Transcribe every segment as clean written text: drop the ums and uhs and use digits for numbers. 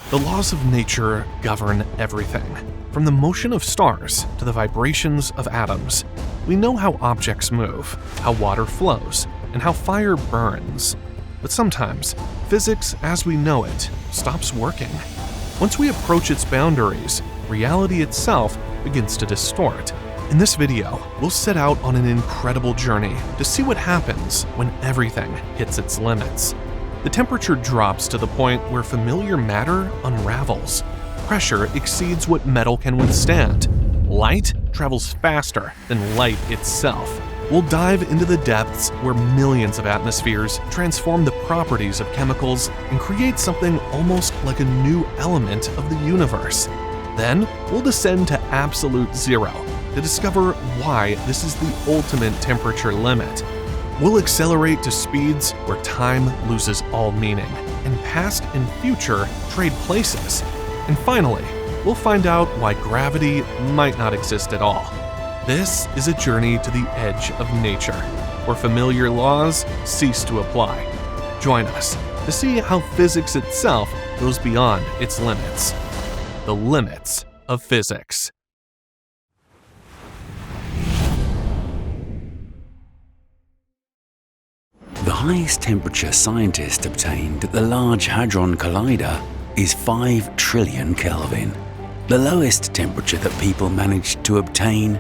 The laws of nature govern everything, from the motion of stars to the vibrations of atoms. We know how objects move, how water flows, and how fire burns. But sometimes, physics as we know it stops working. Once we approach its boundaries, reality itself begins to distort. In this video, we'll set out on an incredible journey to see what happens when everything hits its limits. The temperature drops to the point where familiar matter unravels. Pressure exceeds what metal can withstand. Light travels faster than light itself. We'll dive into the depths where millions of atmospheres transform the properties of chemicals and create something almost like a new element of the universe. Then, we'll descend to absolute zero to discover why this is the ultimate temperature limit. We'll accelerate to speeds where time loses all meaning, and past and future trade places. And finally, we'll find out why gravity might not exist at all. This is a journey to the edge of nature, where familiar laws cease to apply. Join us to see how physics itself goes beyond its limits. The limits of physics. The highest temperature scientists obtained at the Large Hadron Collider is 5 trillion Kelvin. The lowest temperature that people managed to obtain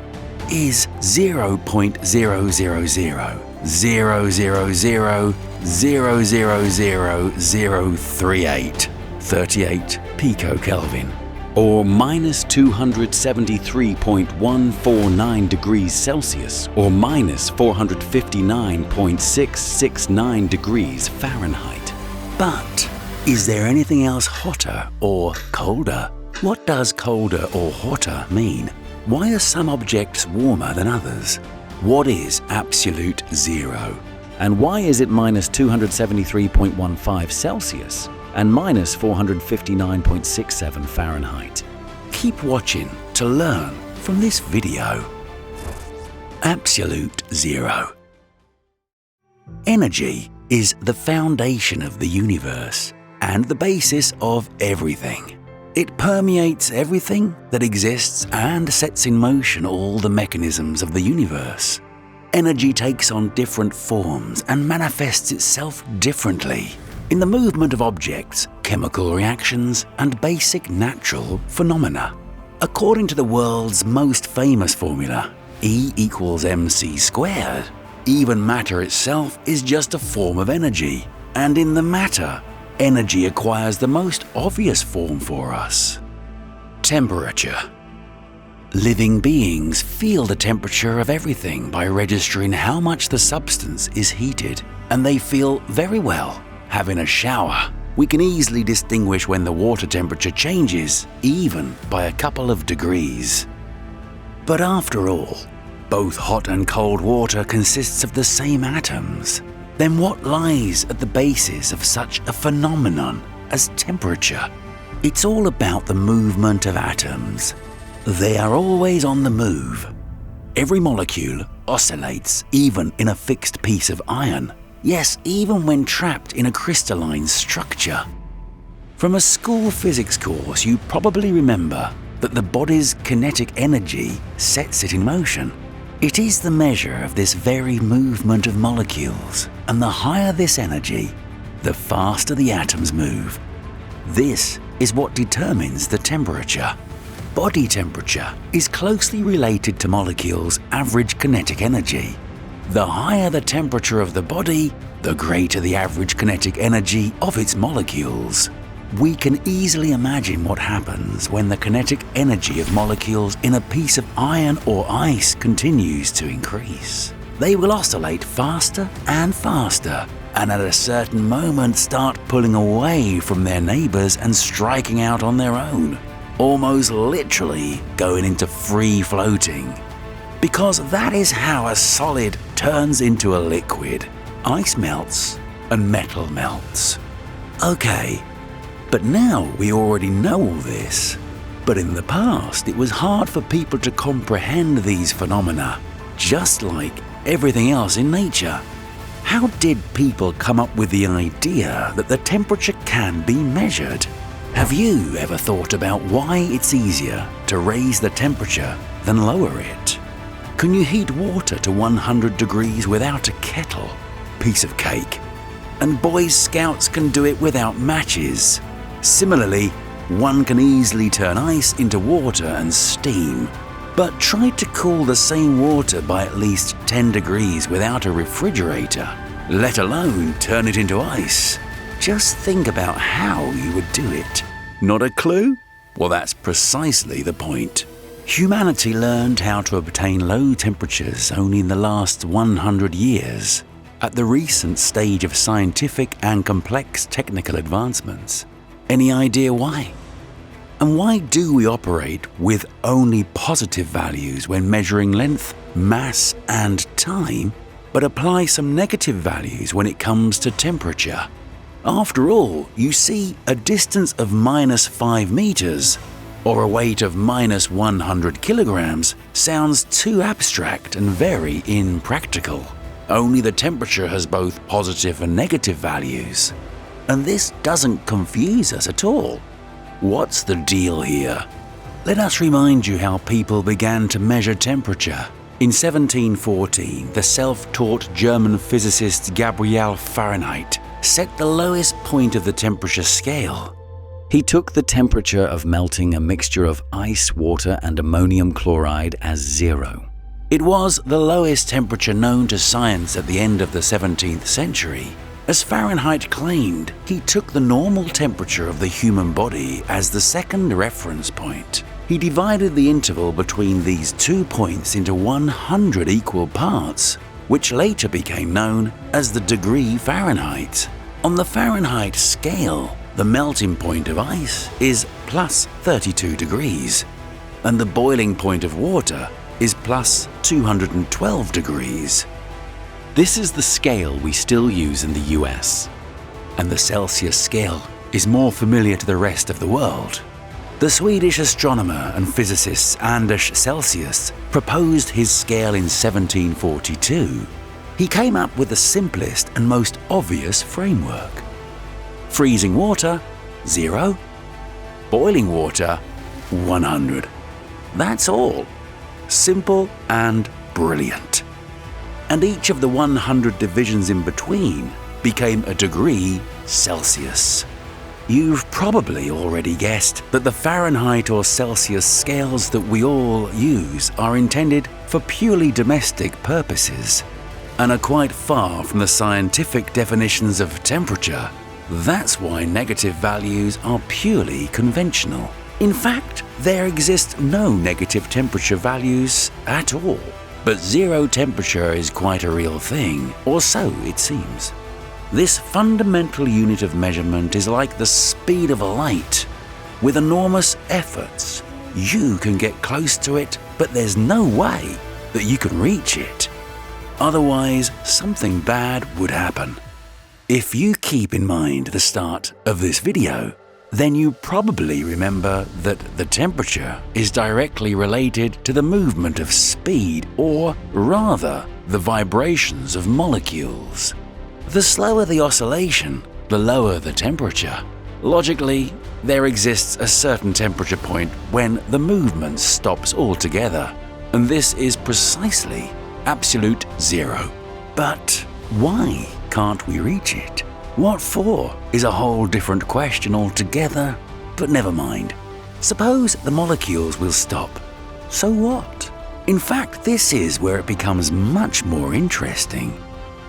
is 0.00000000038 picokelvin, or minus 273.149 degrees Celsius, or minus 459.669 degrees Fahrenheit. But is there anything else hotter or colder? What does colder or hotter mean? Why are some objects warmer than others? What is absolute zero? And why is it minus 273.15 Celsius and minus 459.67 Fahrenheit? Keep watching to learn from this video. Absolute zero. Energy is the foundation of the universe and the basis of everything. It permeates everything that exists and sets in motion all the mechanisms of the universe. Energy takes on different forms and manifests itself differently in the movement of objects, chemical reactions, and basic natural phenomena. According to the world's most famous formula, E equals mc squared, even matter itself is just a form of energy, and in the matter, energy acquires the most obvious form for us: temperature. Living beings feel the temperature of everything by registering how much the substance is heated, and they feel very well having a shower. We can easily distinguish when the water temperature changes, even by a couple of degrees. But after all, both hot and cold water consists of the same atoms. Then what lies at the basis of such a phenomenon as temperature? It's all about the movement of atoms. They are always on the move. Every molecule oscillates even in a fixed piece of iron. Yes, even when trapped in a crystalline structure. From a school physics course, you probably remember that the body's kinetic energy sets it in motion. It is the measure of this very movement of molecules, and the higher this energy, the faster the atoms move. This is what determines the temperature. Body temperature is closely related to molecules' average kinetic energy. The higher the temperature of the body, the greater the average kinetic energy of its molecules. We can easily imagine what happens when the kinetic energy of molecules in a piece of iron or ice continues to increase. They will oscillate faster and faster, and at a certain moment start pulling away from their neighbors and striking out on their own, almost literally going into free floating. Because that is how a solid turns into a liquid. Ice melts and metal melts. Okay. But now we already know all this. But in the past, it was hard for people to comprehend these phenomena, just like everything else in nature. How did people come up with the idea that the temperature can be measured? Have you ever thought about why it's easier to raise the temperature than lower it? Can you heat water to 100 degrees without a kettle? Piece of cake. And Boy Scouts can do it without matches. Similarly, one can easily turn ice into water and steam. But try to cool the same water by at least 10 degrees without a refrigerator, let alone turn it into ice. Just think about how you would do it. Not a clue? Well, that's precisely the point. Humanity learned how to obtain low temperatures only in the last 100 years, at the recent stage of scientific and complex technical advancements. Any idea why? And why do we operate with only positive values when measuring length, mass, and time, but apply some negative values when it comes to temperature? After all, you see, a distance of -5 meters or a weight of -100 kilograms sounds too abstract and very impractical. Only the temperature has both positive and negative values. And this doesn't confuse us at all. What's the deal here? Let us remind you how people began to measure temperature. In 1714, the self-taught German physicist Gabriel Fahrenheit set the lowest point of the temperature scale. He took the temperature of melting a mixture of ice, water, and ammonium chloride as 0. It was the lowest temperature known to science at the end of the 17th century. As Fahrenheit claimed, he took the normal temperature of the human body as the second reference point. He divided the interval between these 2 points into 100 equal parts, which later became known as the degree Fahrenheit. On the Fahrenheit scale, the melting point of ice is plus 32 degrees, and the boiling point of water is plus 212 degrees. This is the scale we still use in the US, and the Celsius scale is more familiar to the rest of the world. The Swedish astronomer and physicist Anders Celsius proposed his scale in 1742. He came up with the simplest and most obvious framework. Freezing water, 0. Boiling water, 100. That's all. Simple and brilliant. And each of the 100 divisions in between became a degree Celsius. You've probably already guessed that the Fahrenheit or Celsius scales that we all use are intended for purely domestic purposes and are quite far from the scientific definitions of temperature. That's why negative values are purely conventional. In fact, there exist no negative temperature values at all. But 0 temperature is quite a real thing, or so it seems. This fundamental unit of measurement is like the speed of light. With enormous efforts, you can get close to it, but there's no way that you can reach it. Otherwise, something bad would happen. If you keep in mind the start of this video, then you probably remember that the temperature is directly related to the movement of speed, or rather, the vibrations of molecules. The slower the oscillation, the lower the temperature. Logically, there exists a certain temperature point when the movement stops altogether, and this is precisely absolute 0. But why can't we reach it? What for is a whole different question altogether, but never mind. Suppose the molecules will stop. So what? In fact, this is where it becomes much more interesting.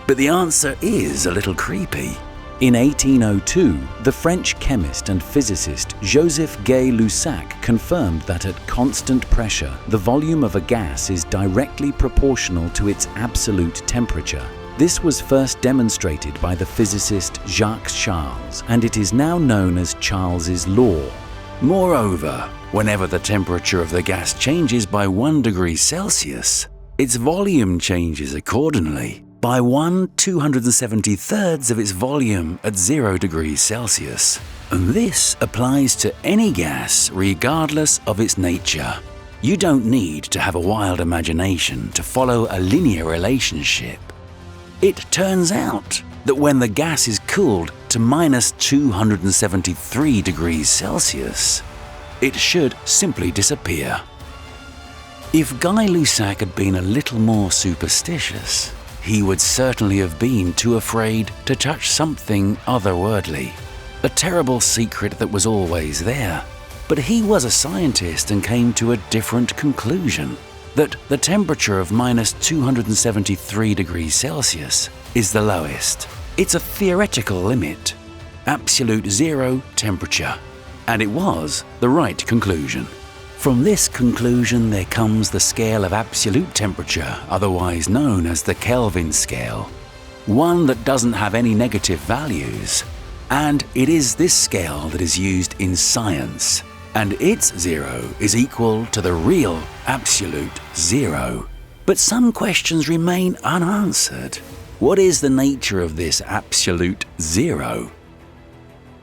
But the answer is a little creepy. In 1802, the French chemist and physicist Joseph Gay-Lussac confirmed that at constant pressure, the volume of a gas is directly proportional to its absolute temperature. This was first demonstrated by the physicist Jacques Charles, and it is now known as Charles's law. Moreover, whenever the temperature of the gas changes by 1 degree Celsius, its volume changes accordingly by 1/273 of its volume at 0 degrees Celsius. And this applies to any gas regardless of its nature. You don't need to have a wild imagination to follow a linear relationship. It turns out that when the gas is cooled to minus 273 degrees Celsius, it should simply disappear. If Guy Lussac had been a little more superstitious, he would certainly have been too afraid to touch something otherworldly, a terrible secret that was always there. But he was a scientist and came to a different conclusion, that the temperature of minus 273 degrees Celsius is the lowest. It's a theoretical limit, absolute zero temperature. And it was the right conclusion. From this conclusion there comes the scale of absolute temperature, otherwise known as the Kelvin scale, one that doesn't have any negative values. And it is this scale that is used in science, and its zero is equal to the real absolute zero. But some questions remain unanswered. What is the nature of this absolute zero?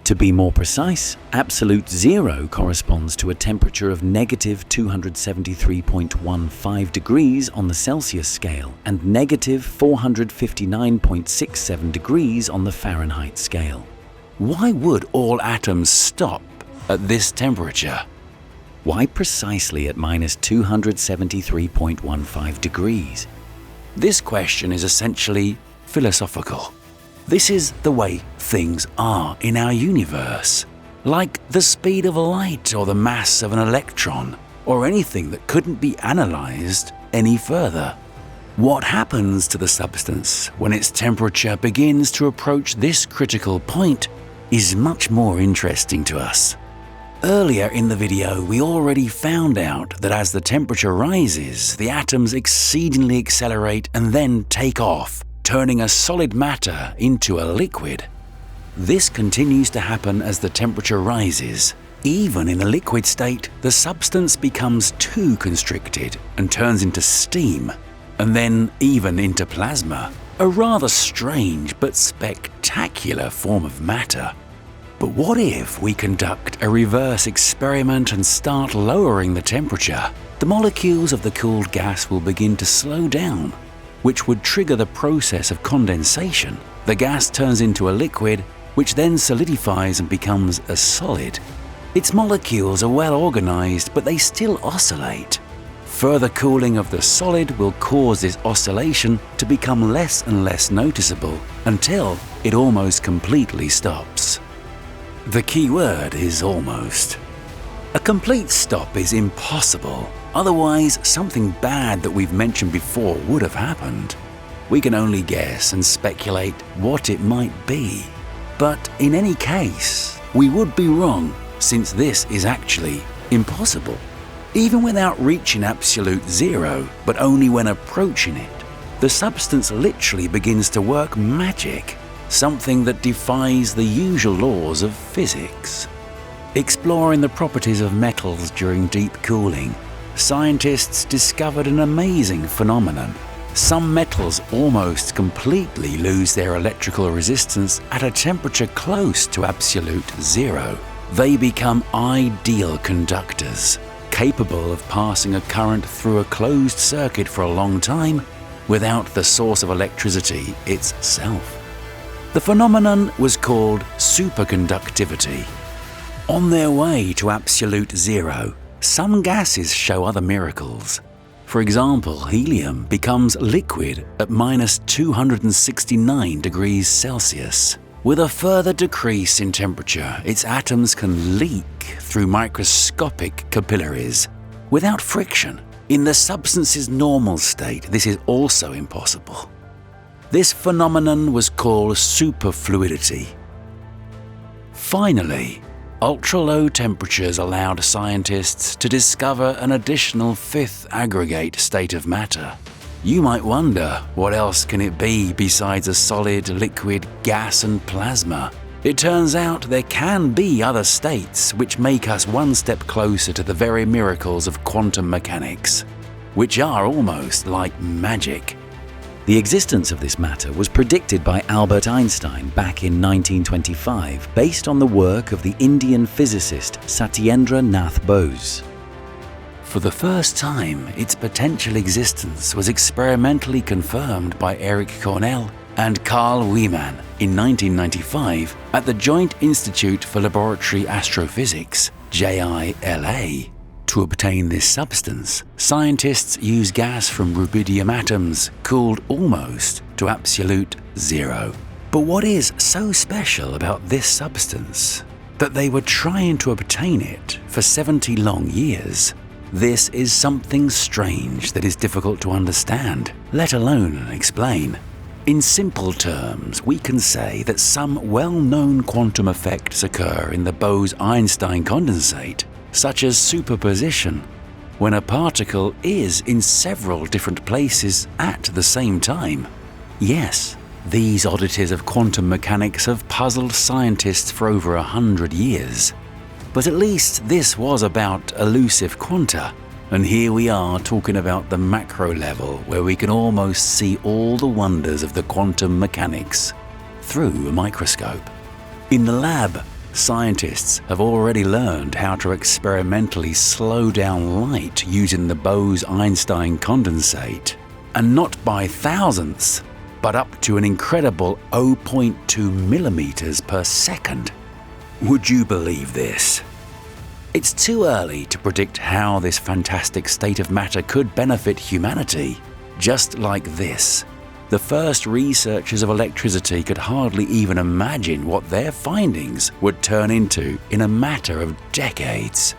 To be more precise, absolute zero corresponds to a temperature of negative 273.15 degrees on the Celsius scale and negative 459.67 degrees on the Fahrenheit scale. Why would all atoms stop at this temperature? Why precisely at minus 273.15 degrees? This question is essentially philosophical. This is the way things are in our universe, like the speed of light or the mass of an electron, or anything that couldn't be analyzed any further. What happens to the substance when its temperature begins to approach this critical point is much more interesting to us. Earlier in the video, we already found out that as the temperature rises, the atoms exceedingly accelerate and then take off, turning a solid matter into a liquid. This continues to happen as the temperature rises. Even in a liquid state, the substance becomes too constricted and turns into steam, and then even into plasma, a rather strange but spectacular form of matter. But what if we conduct a reverse experiment and start lowering the temperature? The molecules of the cooled gas will begin to slow down, which would trigger the process of condensation. The gas turns into a liquid, which then solidifies and becomes a solid. Its molecules are well organized, but they still oscillate. Further cooling of the solid will cause this oscillation to become less and less noticeable until it almost completely stops. The key word is almost. A complete stop is impossible. Otherwise, something bad that we've mentioned before would have happened. We can only guess and speculate what it might be. But in any case, we would be wrong, since this is actually impossible. Even without reaching absolute zero, but only when approaching it, the substance literally begins to work magic, something that defies the usual laws of physics. Exploring the properties of metals during deep cooling, scientists discovered an amazing phenomenon. Some metals almost completely lose their electrical resistance at a temperature close to absolute zero. They become ideal conductors, capable of passing a current through a closed circuit for a long time without the source of electricity itself. The phenomenon was called superconductivity. On their way to absolute zero, some gases show other miracles. For example, helium becomes liquid at minus 269 degrees Celsius. With a further decrease in temperature, its atoms can leak through microscopic capillaries without friction. In the substance's normal state, this is also impossible. This phenomenon was called superfluidity. Finally, ultra-low temperatures allowed scientists to discover an additional fifth aggregate state of matter. You might wonder, what else can it be besides a solid, liquid, gas and plasma? It turns out there can be other states which make us one step closer to the very miracles of quantum mechanics, which are almost like magic. The existence of this matter was predicted by Albert Einstein back in 1925 based on the work of the Indian physicist Satyendra Nath Bose. For the first time, its potential existence was experimentally confirmed by Eric Cornell and Carl Wieman in 1995 at the Joint Institute for Laboratory Astrophysics, JILA. To obtain this substance, scientists use gas from rubidium atoms cooled almost to absolute zero. But what is so special about this substance that they were trying to obtain it for 70 long years? This is something strange that is difficult to understand, let alone explain. In simple terms, we can say that some well-known quantum effects occur in the Bose-Einstein condensate, such as superposition, when a particle is in several different places at the same time. Yes, these oddities of quantum mechanics have puzzled scientists for over 100 years. But at least this was about elusive quanta, and here we are talking about the macro level where we can almost see all the wonders of the quantum mechanics through a microscope. In the lab, scientists have already learned how to experimentally slow down light using the Bose-Einstein condensate, and not by thousandths, but up to an incredible 0.2 millimeters per second. Would you believe this? It's too early to predict how this fantastic state of matter could benefit humanity. Just like this, the first researchers of electricity could hardly even imagine what their findings would turn into in a matter of decades.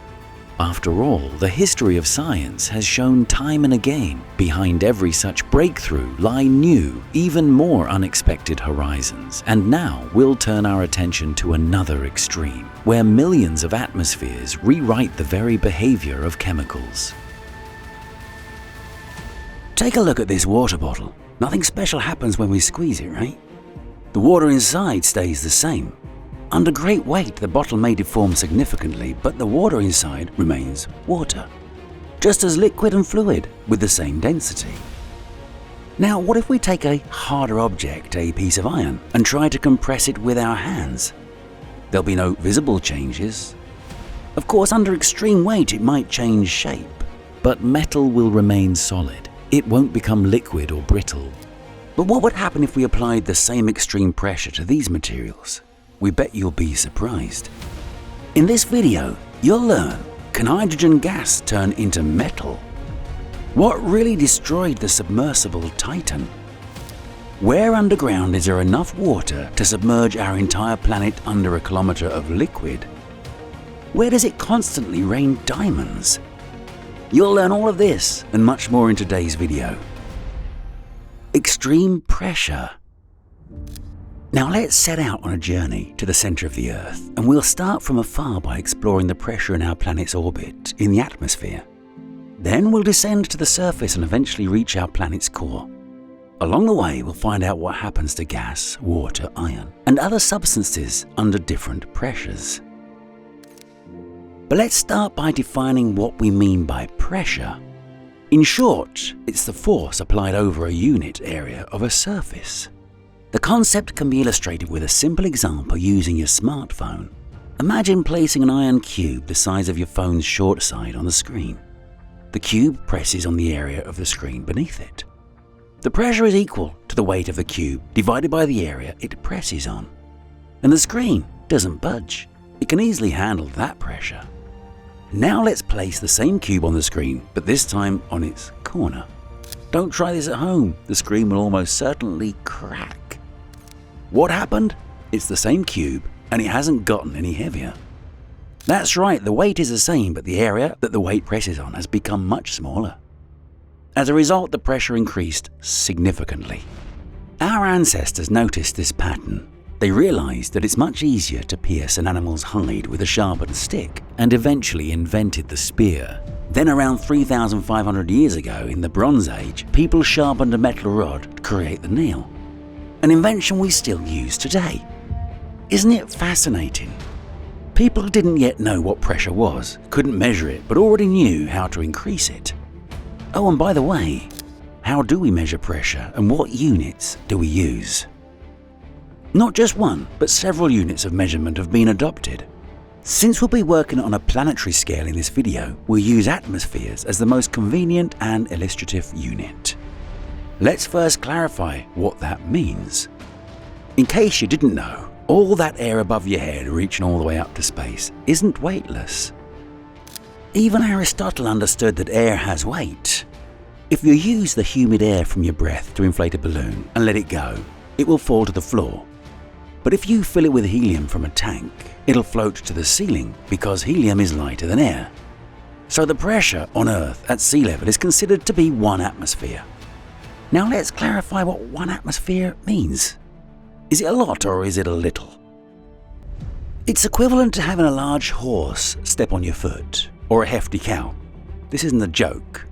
After all, the history of science has shown time and again, behind every such breakthrough lie new, even more unexpected horizons. And now we'll turn our attention to another extreme, where millions of atmospheres rewrite the very behavior of chemicals. Take a look at this water bottle. Nothing special happens when we squeeze it, right? The water inside stays the same. Under great weight, the bottle may deform significantly, but the water inside remains water, just as liquid and fluid with the same density. Now, what if we take a harder object, a piece of iron, and try to compress it with our hands? There'll be no visible changes. Of course, under extreme weight, it might change shape, but metal will remain solid. It won't become liquid or brittle. But what would happen if we applied the same extreme pressure to these materials? We bet you'll be surprised. In this video, you'll learn, can hydrogen gas turn into metal? What really destroyed the submersible Titan? Where underground is there enough water to submerge our entire planet under a kilometer of liquid? Where does it constantly rain diamonds? You'll learn all of this and much more in today's video. Extreme pressure. Now let's set out on a journey to the center of the Earth, and we'll start from afar by exploring the pressure in our planet's orbit, in the atmosphere. Then we'll descend to the surface and eventually reach our planet's core. Along the way, we'll find out what happens to gas, water, iron, and other substances under different pressures. But let's start by defining what we mean by pressure. In short, it's the force applied over a unit area of a surface. The concept can be illustrated with a simple example using your smartphone. Imagine placing an iron cube the size of your phone's short side on the screen. The cube presses on the area of the screen beneath it. The pressure is equal to the weight of the cube divided by the area it presses on. And the screen doesn't budge. It can easily handle that pressure. Now let's place the same cube on the screen, but this time on its corner. Don't try this at home. The screen will almost certainly crack. What happened? It's the same cube, and it hasn't gotten any heavier. That's right, the weight is the same, but the area that the weight presses on has become much smaller. As a result, the pressure increased significantly. Our ancestors noticed this pattern. They realized that it's much easier to pierce an animal's hide with a sharpened stick, and eventually invented the spear. Then around 3,500 years ago, in the Bronze Age, people sharpened a metal rod to create the nail. An invention we still use today. Isn't it fascinating? People didn't yet know what pressure was, couldn't measure it, but already knew how to increase it. Oh, and by the way, how do we measure pressure and what units do we use? Not just one, but several units of measurement have been adopted. Since we'll be working on a planetary scale in this video, we'll use atmospheres as the most convenient and illustrative unit. Let's first clarify what that means. In case you didn't know, all that air above your head reaching all the way up to space isn't weightless. Even Aristotle understood that air has weight. If you use the humid air from your breath to inflate a balloon and let it go, it will fall to the floor. But if you fill it with helium from a tank, it'll float to the ceiling because helium is lighter than air. So the pressure on Earth at sea level is considered to be 1 atmosphere. Now let's clarify what 1 atmosphere means. Is it a lot or is it a little? It's equivalent to having a large horse step on your foot, or a hefty cow. This isn't a joke.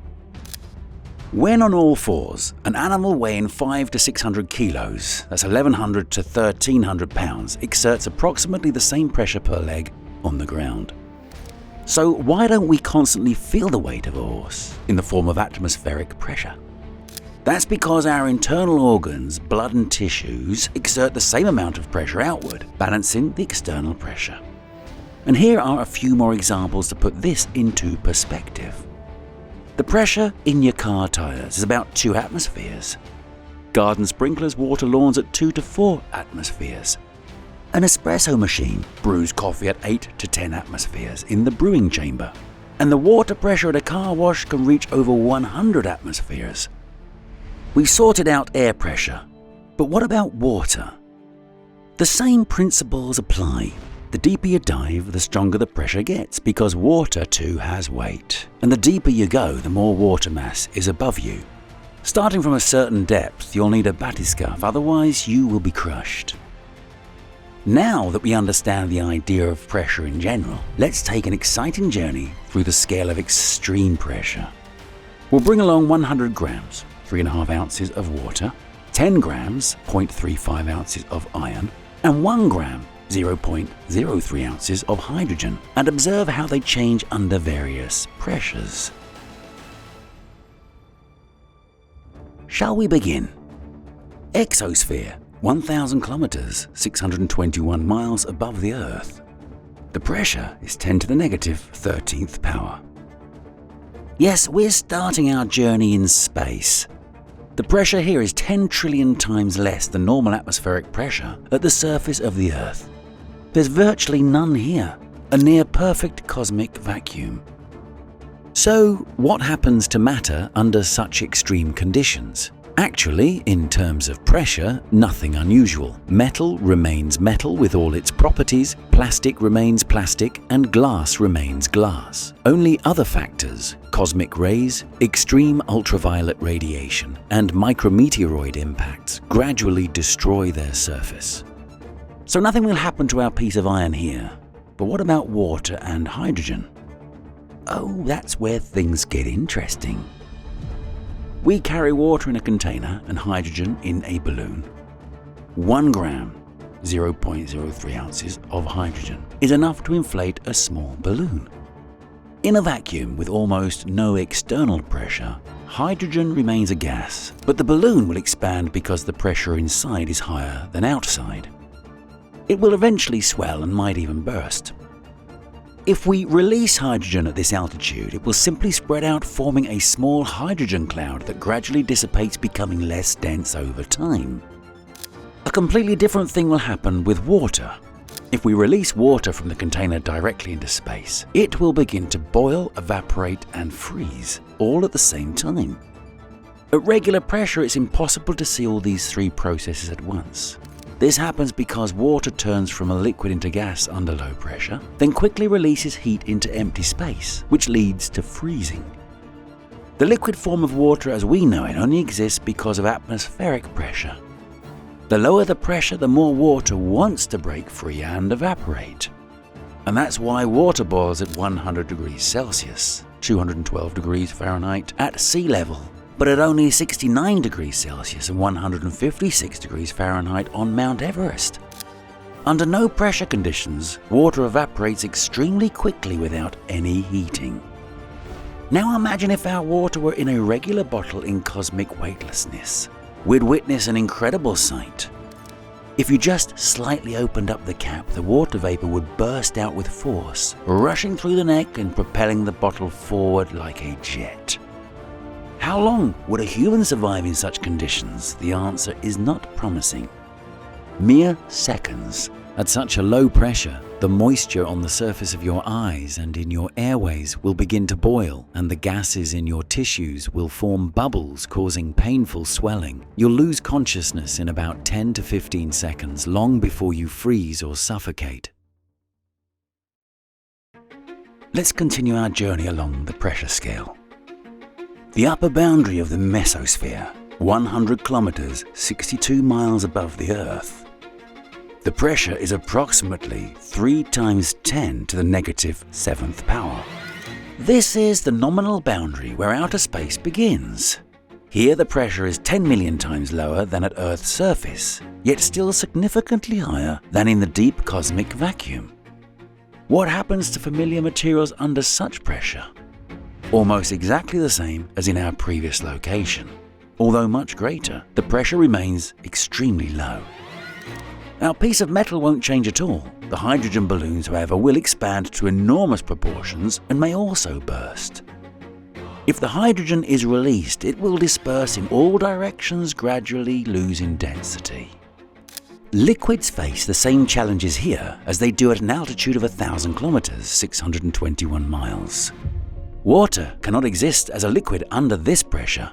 When on all fours, an animal weighing 500 to 600 kilos, that's 1,100 to 1,300 pounds, exerts approximately the same pressure per leg on the ground. So why don't we constantly feel the weight of a horse in the form of atmospheric pressure? That's because our internal organs, blood and tissues, exert the same amount of pressure outward, balancing the external pressure. And here are a few more examples to put this into perspective. The pressure in your car tires is about 2 atmospheres. Garden sprinklers water lawns at 2 to 4 atmospheres. An espresso machine brews coffee at 8 to 10 atmospheres in the brewing chamber. And the water pressure at a car wash can reach over 100 atmospheres. We've sorted out air pressure, but what about water? The same principles apply. The deeper you dive, the stronger the pressure gets, because water too has weight. And the deeper you go, the more water mass is above you. Starting from a certain depth, you'll need a bathyscaphe, otherwise you will be crushed. Now that we understand the idea of pressure in general, let's take an exciting journey through the scale of extreme pressure. We'll bring along 100 grams, 3.5 ounces of water, 10 grams, 0.35 ounces of iron, and 1 gram, 0.03 ounces of hydrogen, and observe how they change under various pressures. Shall we begin? Exosphere, 1,000 kilometers, 621 miles above the Earth. The pressure is 10 to the negative 13th power. Yes, we're starting our journey in space. The pressure here is 10 trillion times less than normal atmospheric pressure at the surface of the Earth. There's virtually none here, a near-perfect cosmic vacuum. So, what happens to matter under such extreme conditions? Actually, in terms of pressure, nothing unusual. Metal remains metal with all its properties, plastic remains plastic, and glass remains glass. Only other factors, cosmic rays, extreme ultraviolet radiation, and micrometeoroid impacts gradually destroy their surface. So nothing will happen to our piece of iron here. But what about water and hydrogen? Oh, that's where things get interesting. We carry water in a container and hydrogen in a balloon. 1 gram, 0.03 ounces of hydrogen is enough to inflate a small balloon. In a vacuum with almost no external pressure, hydrogen remains a gas, but the balloon will expand because the pressure inside is higher than outside. It will eventually swell and might even burst. If we release hydrogen at this altitude, it will simply spread out, forming a small hydrogen cloud that gradually dissipates, becoming less dense over time. A completely different thing will happen with water. If we release water from the container directly into space, it will begin to boil, evaporate, and freeze, all at the same time. At regular pressure, it's impossible to see all these 3 processes at once. This happens because water turns from a liquid into gas under low pressure, then quickly releases heat into empty space, which leads to freezing. The liquid form of water as we know it only exists because of atmospheric pressure. The lower the pressure, the more water wants to break free and evaporate. And that's why water boils at 100 degrees Celsius, 212 degrees Fahrenheit at sea level, but at only 69 degrees Celsius and 156 degrees Fahrenheit on Mount Everest. Under no pressure conditions, water evaporates extremely quickly without any heating. Now imagine if our water were in a regular bottle in cosmic weightlessness. We'd witness an incredible sight. If you just slightly opened up the cap, the water vapor would burst out with force, rushing through the neck and propelling the bottle forward like a jet. How How long would a human survive in such conditions? The answer is not promising. Mere seconds. At such a low pressure, the moisture on the surface of your eyes and in your airways will begin to boil, and the gases in your tissues will form bubbles, causing painful swelling. You'll lose consciousness in about 10 to 15 seconds, long before you freeze or suffocate. Let's continue our journey along the pressure scale. The upper boundary of the mesosphere, 100 kilometers, 62 miles above the Earth. The pressure is approximately 3 times 10 to the negative 7th power. This is the nominal boundary where outer space begins. Here the pressure is 10 million times lower than at Earth's surface, yet still significantly higher than in the deep cosmic vacuum. What happens to familiar materials under such pressure? Almost exactly the same as in our previous location. Although much greater, the pressure remains extremely low. Our piece of metal won't change at all. The hydrogen balloons, however, will expand to enormous proportions and may also burst. If the hydrogen is released, it will disperse in all directions, gradually losing density. Liquids face the same challenges here as they do at an altitude of 1,000 kilometers, 621 miles. Water cannot exist as a liquid under this pressure.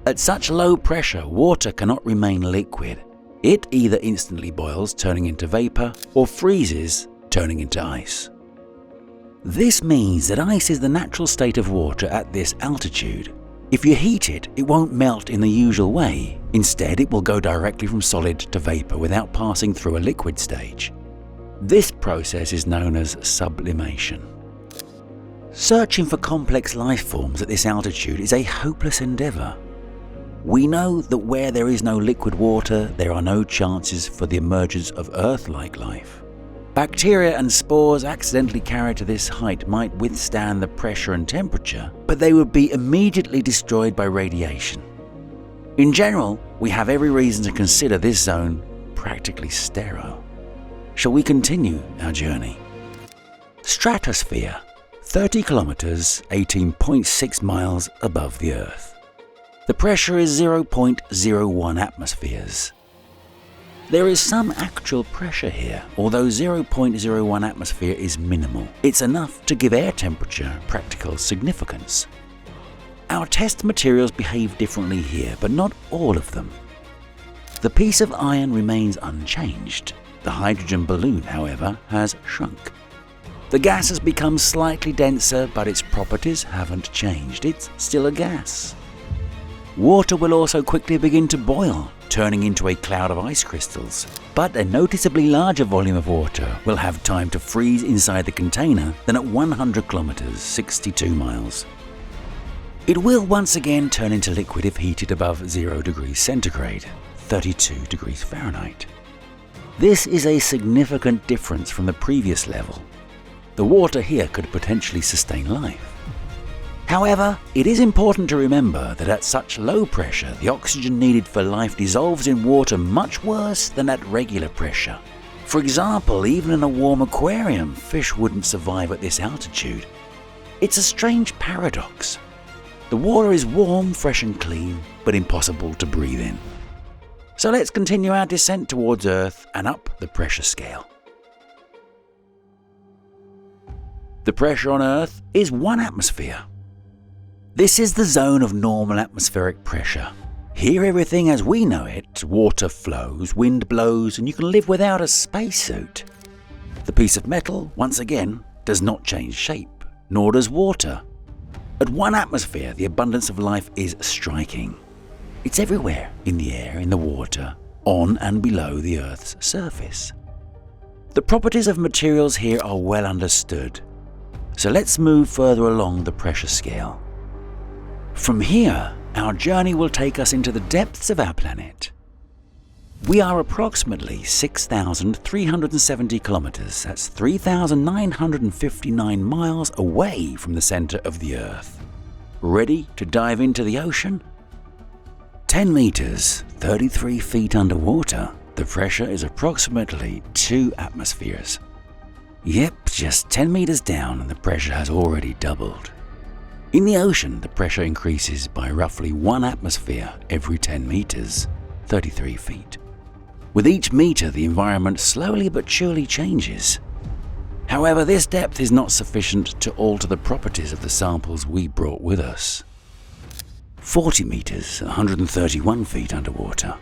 At such low pressure, water cannot remain liquid. It either instantly boils, turning into vapor, or freezes, turning into ice. This means that ice is the natural state of water at this altitude. If you heat it, it won't melt in the usual way. Instead, it will go directly from solid to vapor without passing through a liquid stage. This process is known as sublimation. Searching for complex life forms at this altitude is a hopeless endeavor. We know that where there is no liquid water, there are no chances for the emergence of Earth-like life. Bacteria and spores accidentally carried to this height might withstand the pressure and temperature, but they would be immediately destroyed by radiation. In general, we have every reason to consider this zone practically sterile. Shall we continue our journey? Stratosphere, 30 kilometers, 18.6 miles above the Earth. The pressure is 0.01 atmospheres. There is some actual pressure here, although 0.01 atmosphere is minimal. It's enough to give air temperature practical significance. Our test materials behave differently here, but not all of them. The piece of iron remains unchanged. The hydrogen balloon, however, has shrunk. The gas has become slightly denser, but its properties haven't changed. It's still a gas. Water will also quickly begin to boil, turning into a cloud of ice crystals. But a noticeably larger volume of water will have time to freeze inside the container than at 100 kilometers, 62 miles. It will once again turn into liquid if heated above 0 degrees centigrade, 32 degrees Fahrenheit. This is a significant difference from the previous level. The water here could potentially sustain life. However, it is important to remember that at such low pressure, the oxygen needed for life dissolves in water much worse than at regular pressure. For example, even in a warm aquarium, fish wouldn't survive at this altitude. It's a strange paradox. The water is warm, fresh and clean, but impossible to breathe in. So let's continue our descent towards Earth and up the pressure scale. The pressure on Earth is 1 atmosphere. This is the zone of normal atmospheric pressure. Here everything as we know it, water flows, wind blows, and you can live without a spacesuit. The piece of metal, once again, does not change shape, nor does water. At 1 atmosphere, the abundance of life is striking. It's everywhere, in the air, in the water, on and below the Earth's surface. The properties of materials here are well understood. So let's move further along the pressure scale. From here, our journey will take us into the depths of our planet. We are approximately 6,370 kilometers, that's 3,959 miles away from the center of the Earth. Ready to dive into the ocean? 10 meters, 33 feet underwater, the pressure is approximately 2 atmospheres. Yep, just 10 meters down and the pressure has already doubled. In the ocean, the pressure increases by roughly 1 atmosphere every 10 meters, 33 feet. With each meter, the environment slowly but surely changes. However, this depth is not sufficient to alter the properties of the samples we brought with us. 40 meters, 131 feet underwater.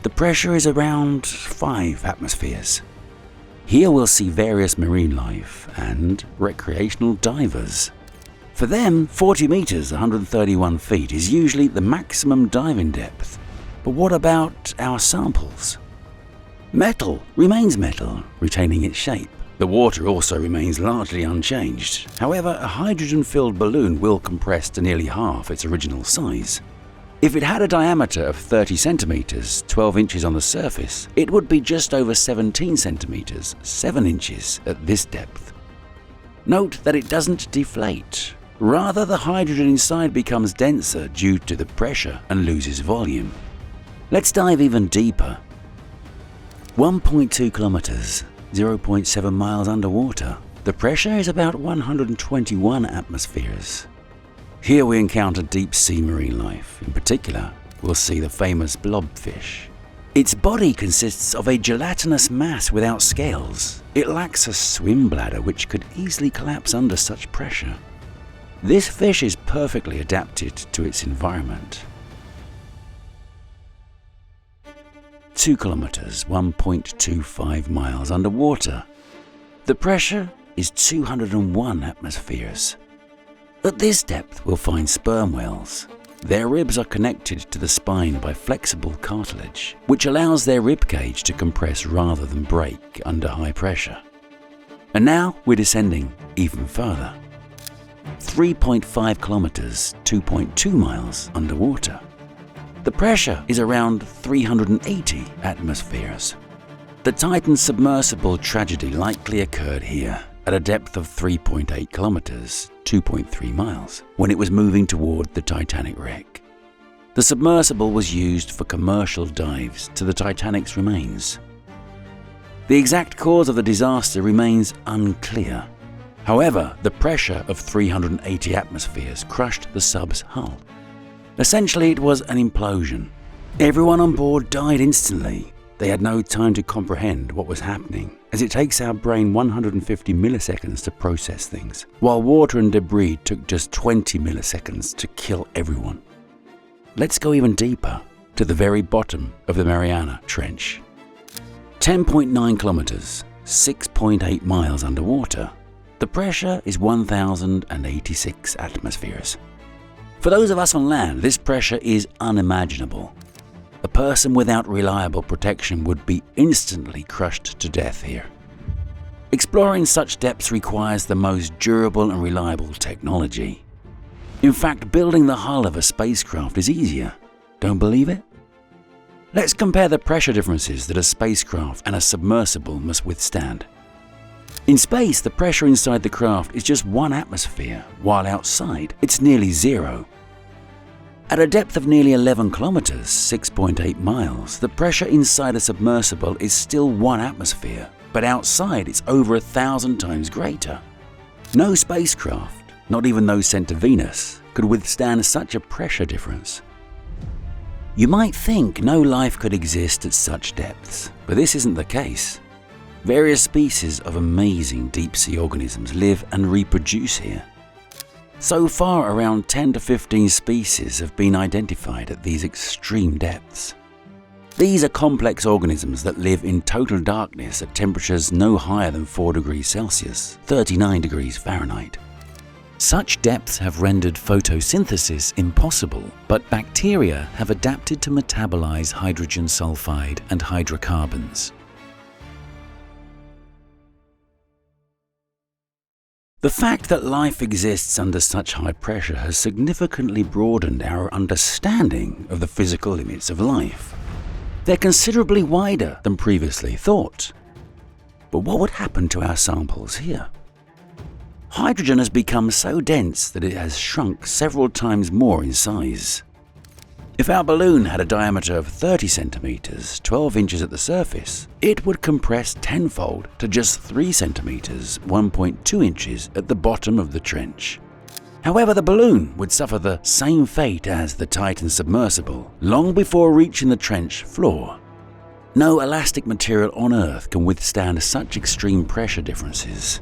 The pressure is around 5 atmospheres. Here we'll see various marine life and recreational divers. For them, 40 meters, 131 feet is usually the maximum diving depth. But what about our samples? Metal remains metal, retaining its shape. The water also remains largely unchanged. However, a hydrogen-filled balloon will compress to nearly half its original size. If it had a diameter of 30 centimeters, 12 inches on the surface, it would be just over 17 centimeters, 7 inches at this depth. Note that it doesn't deflate. Rather, the hydrogen inside becomes denser due to the pressure and loses volume. Let's dive even deeper. 1.2 kilometers, 0.7 miles underwater. The pressure is about 121 atmospheres. Here we encounter deep-sea marine life. In particular, we'll see the famous blobfish. Its body consists of a gelatinous mass without scales. It lacks a swim bladder which could easily collapse under such pressure. This fish is perfectly adapted to its environment. 2 kilometers, 1.25 miles underwater. The pressure is 201 atmospheres. At this depth, we'll find sperm whales. Their ribs are connected to the spine by flexible cartilage, which allows their rib cage to compress rather than break under high pressure. And now we're descending even further. 3.5 kilometers, 2.2 miles underwater. The pressure is around 380 atmospheres. The Titan submersible tragedy likely occurred here at a depth of 3.8 kilometers, 2.3 miles, when it was moving toward the Titanic wreck. The submersible was used for commercial dives to the Titanic's remains. The exact cause of the disaster remains unclear. However, the pressure of 380 atmospheres crushed the sub's hull. Essentially, it was an implosion. Everyone on board died instantly. They had no time to comprehend what was happening, as it takes our brain 150 milliseconds to process things, while water and debris took just 20 milliseconds to kill everyone. Let's go even deeper, to the very bottom of the Mariana Trench. 10.9 kilometers, 6.8 miles underwater. The pressure is 1,086 atmospheres. For those of us on land, this pressure is unimaginable. A person without reliable protection would be instantly crushed to death here. Exploring such depths requires the most durable and reliable technology. In fact, building the hull of a spacecraft is easier. Don't believe it? Let's compare the pressure differences that a spacecraft and a submersible must withstand. In space, the pressure inside the craft is just 1 atmosphere, while outside it's nearly 0. At a depth of nearly 11 kilometers, 6.8 miles, the pressure inside a submersible is still 1 atmosphere, but outside it's over 1,000 times greater. No spacecraft, not even those sent to Venus, could withstand such a pressure difference. You might think no life could exist at such depths, but this isn't the case. Various species of amazing deep-sea organisms live and reproduce here. So far, around 10 to 15 species have been identified at these extreme depths. These are complex organisms that live in total darkness at temperatures no higher than 4 degrees Celsius, 39 degrees Fahrenheit. Such depths have rendered photosynthesis impossible, but bacteria have adapted to metabolize hydrogen sulfide and hydrocarbons. The fact that life exists under such high pressure has significantly broadened our understanding of the physical limits of life. They're considerably wider than previously thought. But what would happen to our samples here? Hydrogen has become so dense that it has shrunk several times more in size. If our balloon had a diameter of 30 centimeters, 12 inches at the surface, it would compress tenfold to just 3 centimeters, 1.2 inches at the bottom of the trench. However, the balloon would suffer the same fate as the Titan submersible long before reaching the trench floor. No elastic material on Earth can withstand such extreme pressure differences.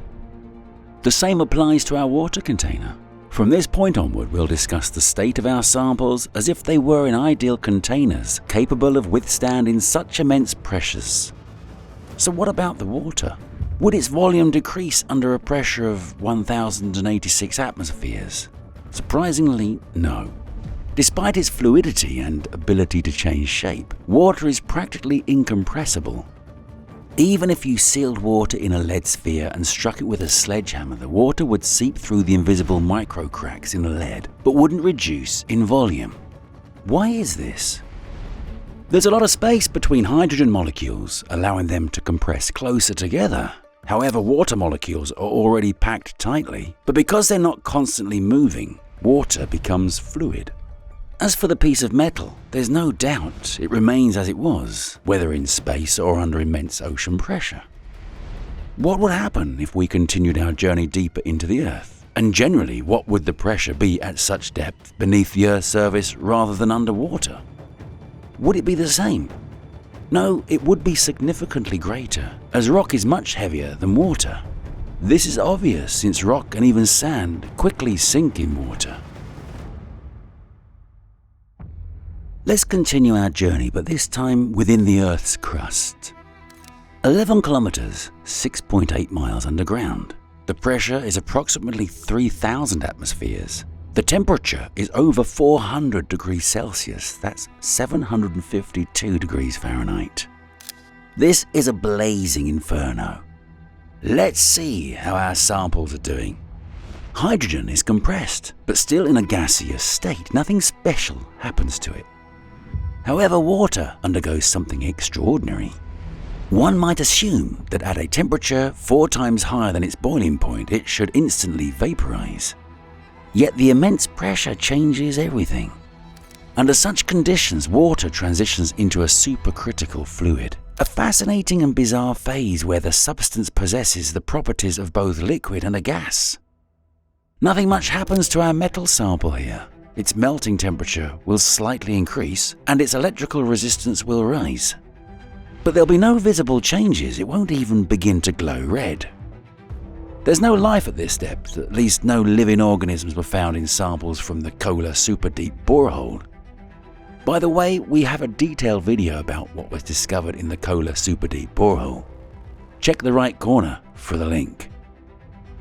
The same applies to our water container. From this point onward, we'll discuss the state of our samples as if they were in ideal containers capable of withstanding such immense pressures. So what about the water? Would its volume decrease under a pressure of 1,086 atmospheres? Surprisingly, no. Despite its fluidity and ability to change shape, water is practically incompressible. Even if you sealed water in a lead sphere and struck it with a sledgehammer, the water would seep through the invisible micro cracks in the lead, but wouldn't reduce in volume. Why is this? There's a lot of space between hydrogen molecules, allowing them to compress closer together. However, water molecules are already packed tightly, but because they're not constantly moving, water becomes fluid. As for the piece of metal, there's no doubt it remains as it was, whether in space or under immense ocean pressure. What would happen if we continued our journey deeper into the Earth? And generally, what would the pressure be at such depth beneath the Earth's surface rather than underwater? Would it be the same? No, it would be significantly greater, as rock is much heavier than water. This is obvious since rock and even sand quickly sink in water. Let's continue our journey, but this time within the Earth's crust. 11 kilometers, 6.8 miles underground. The pressure is approximately 3,000 atmospheres. The temperature is over 400 degrees Celsius, that's 752 degrees Fahrenheit. This is a blazing inferno. Let's see how our samples are doing. Hydrogen is compressed, but still in a gaseous state. Nothing special happens to it. However, water undergoes something extraordinary. One might assume that at a temperature 4 times higher than its boiling point, it should instantly vaporize. Yet the immense pressure changes everything. Under such conditions, water transitions into a supercritical fluid, a fascinating and bizarre phase where the substance possesses the properties of both liquid and a gas. Nothing much happens to our metal sample here. Its melting temperature will slightly increase and its electrical resistance will rise. But there'll be no visible changes, it won't even begin to glow red. There's no life at this depth, at least no living organisms were found in samples from the Kola Super Deep borehole. By the way, we have a detailed video about what was discovered in the Kola Super Deep borehole. Check the right corner for the link.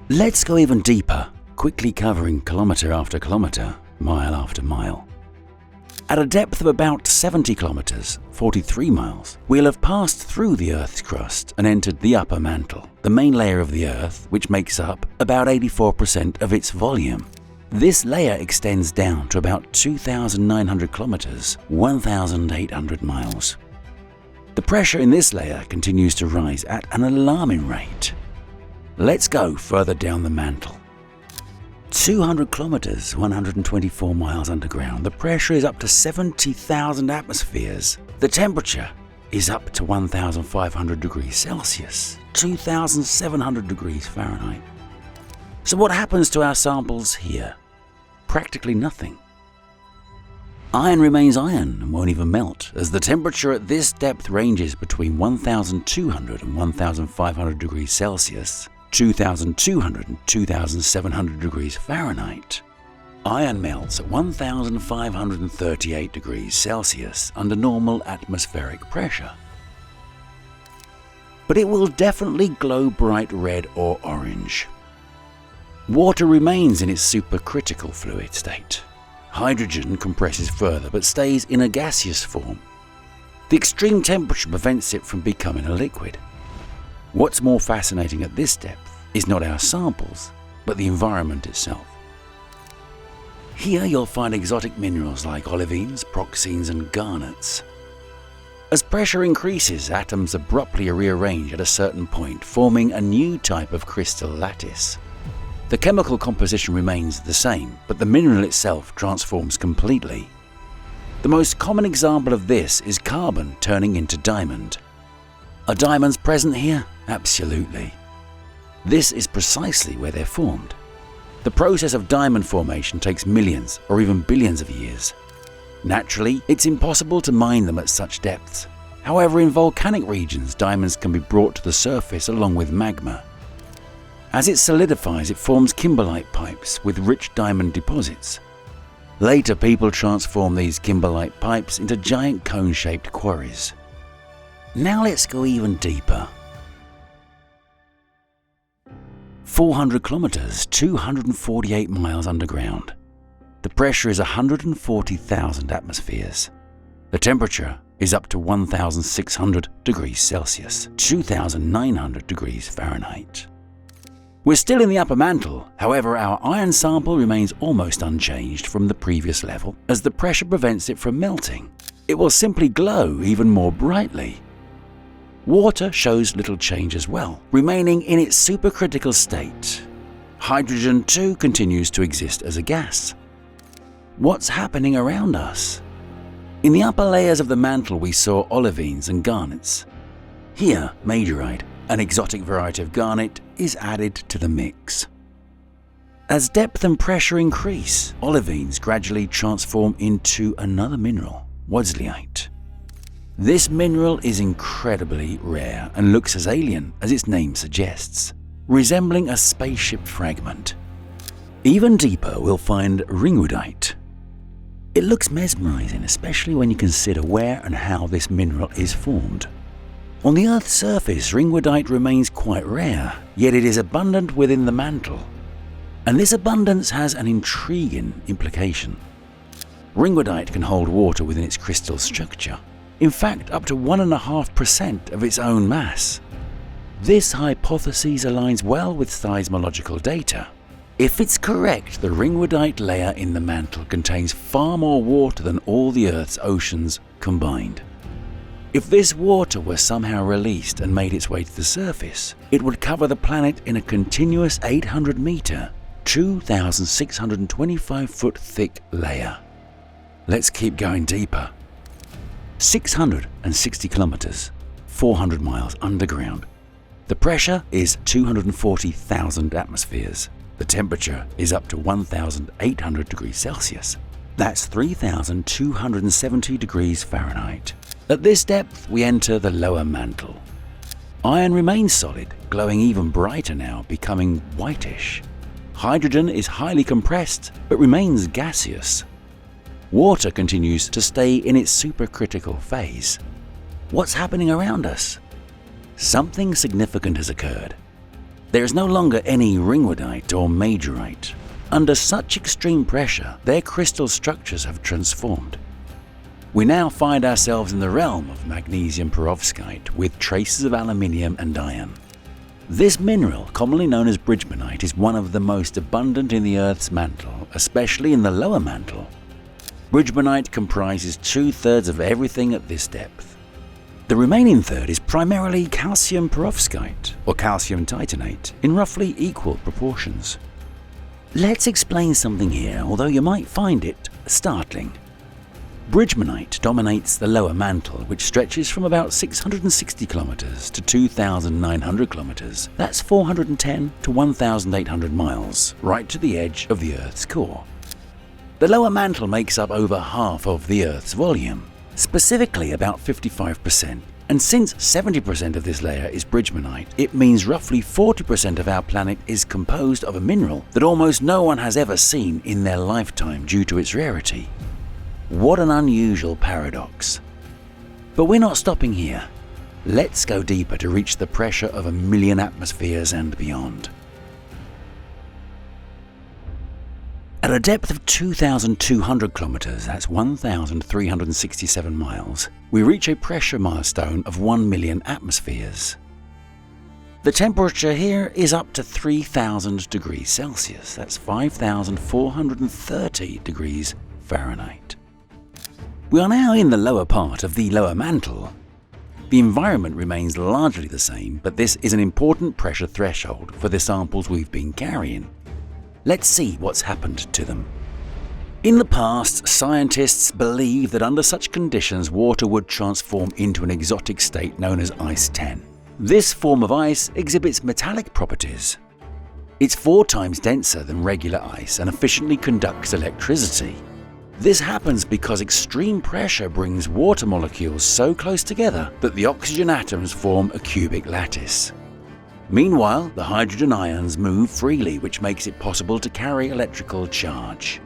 Let's go even deeper, quickly covering kilometer after kilometer, mile after mile. At a depth of about 70 kilometers, 43 miles, we'll have passed through the Earth's crust and entered the upper mantle, the main layer of the Earth, which makes up about 84% of its volume. This layer extends down to about 2,900 kilometers, 1,800 miles. The pressure in this layer continues to rise at an alarming rate. Let's go further down the mantle. 200 kilometers, 124 miles underground, the pressure is up to 70,000 atmospheres. The temperature is up to 1,500 degrees Celsius, 2,700 degrees Fahrenheit. So what happens to our samples here? Practically nothing. Iron remains iron and won't even melt, as the temperature at this depth ranges between 1,200 and 1,500 degrees Celsius, 2,200 and 2,700 degrees Fahrenheit. Iron melts at 1,538 degrees Celsius under normal atmospheric pressure. But it will definitely glow bright red or orange. Water remains in its supercritical fluid state. Hydrogen compresses further but stays in a gaseous form. The extreme temperature prevents it from becoming a liquid. What's more fascinating at this depth is not our samples, but the environment itself. Here you'll find exotic minerals like olivines, proxenes and garnets. As pressure increases, atoms abruptly rearrange at a certain point, forming a new type of crystal lattice. The chemical composition remains the same, but the mineral itself transforms completely. The most common example of this is carbon turning into diamond. Are diamonds present here? Absolutely. This is precisely where they're formed. The process of diamond formation takes millions or even billions of years. Naturally, it's impossible to mine them at such depths. However, in volcanic regions, diamonds can be brought to the surface along with magma. As it solidifies, it forms kimberlite pipes with rich diamond deposits. Later, people transform these kimberlite pipes into giant cone-shaped quarries. Now let's go even deeper. 400 kilometers, 248 miles underground. The pressure is 140,000 atmospheres. The temperature is up to 1,600 degrees Celsius, 2,900 degrees Fahrenheit. We're still in the upper mantle, however our iron sample remains almost unchanged from the previous level as the pressure prevents it from melting. It will simply glow even more brightly. Water shows little change as well, remaining in its supercritical state. Hydrogen too continues to exist as a gas. What's happening around us? In the upper layers of the mantle we saw olivines and garnets. Here, majorite, an exotic variety of garnet, is added to the mix. As depth and pressure increase, olivines gradually transform into another mineral, wodsleyite. This mineral is incredibly rare and looks as alien as its name suggests, resembling a spaceship fragment. Even deeper we'll find ringwoodite. It looks mesmerizing, especially when you consider where and how this mineral is formed. On the Earth's surface, ringwoodite remains quite rare, yet it is abundant within the mantle. And this abundance has an intriguing implication. Ringwoodite can hold water within its crystal structure, in fact up to 1.5% of its own mass. This hypothesis aligns well with seismological data. If it's correct, the ringwoodite layer in the mantle contains far more water than all the Earth's oceans combined. If this water were somehow released and made its way to the surface, it would cover the planet in a continuous 800-meter, 2,625-foot thick layer. Let's keep going deeper. 660 kilometers, 400 miles underground. The pressure is 240,000 atmospheres. The temperature is up to 1,800 degrees Celsius. That's 3,270 degrees Fahrenheit. At this depth, we enter the lower mantle. Iron remains solid, glowing even brighter now, becoming whitish. Hydrogen is highly compressed, but remains gaseous. Water continues to stay in its supercritical phase. What's happening around us? Something significant has occurred. There is no longer any ringwoodite or majorite. Under such extreme pressure, their crystal structures have transformed. We now find ourselves in the realm of magnesium perovskite with traces of aluminium and iron. This mineral, commonly known as bridgmanite, is one of the most abundant in the Earth's mantle, especially in the lower mantle. Bridgmanite comprises 2/3 of everything at this depth. The remaining third is primarily calcium perovskite, or calcium titanate, in roughly equal proportions. Let's explain something here, although you might find it startling. Bridgmanite dominates the lower mantle, which stretches from about 660 kilometers to 2,900 kilometers. That's 410 to 1,800 miles, right to the edge of the Earth's core. The lower mantle makes up over half of the Earth's volume, specifically about 55%. And since 70% of this layer is bridgmanite, it means roughly 40% of our planet is composed of a mineral that almost no one has ever seen in their lifetime due to its rarity. What an unusual paradox. But we're not stopping here. Let's go deeper to reach the pressure of 1 million atmospheres and beyond. At a depth of 2,200 kilometers, that's 1,367 miles, we reach a pressure milestone of 1 million atmospheres. The temperature here is up to 3,000 degrees Celsius, that's 5,430 degrees Fahrenheit. We are now in the lower part of the lower mantle. The environment remains largely the same, but this is an important pressure threshold for the samples we've been carrying. Let's see what's happened to them. In the past, scientists believed that under such conditions water would transform into an exotic state known as Ice 10. This form of ice exhibits metallic properties. It's 4 times denser than regular ice and efficiently conducts electricity. This happens because extreme pressure brings water molecules so close together that the oxygen atoms form a cubic lattice. Meanwhile, the hydrogen ions move freely, which makes it possible to carry electrical charge.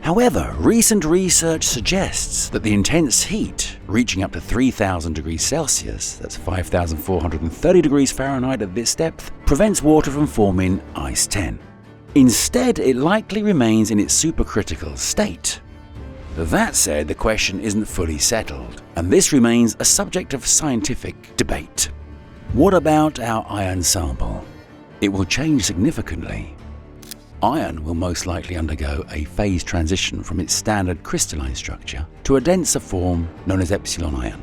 However, recent research suggests that the intense heat, reaching up to 3,000 degrees Celsius, that's 5,430 degrees Fahrenheit at this depth, prevents water from forming ice 10. Instead, it likely remains in its supercritical state. That said, the question isn't fully settled, and this remains a subject of scientific debate. What about our iron sample? It will change significantly. Iron will most likely undergo a phase transition from its standard crystalline structure to a denser form known as epsilon iron.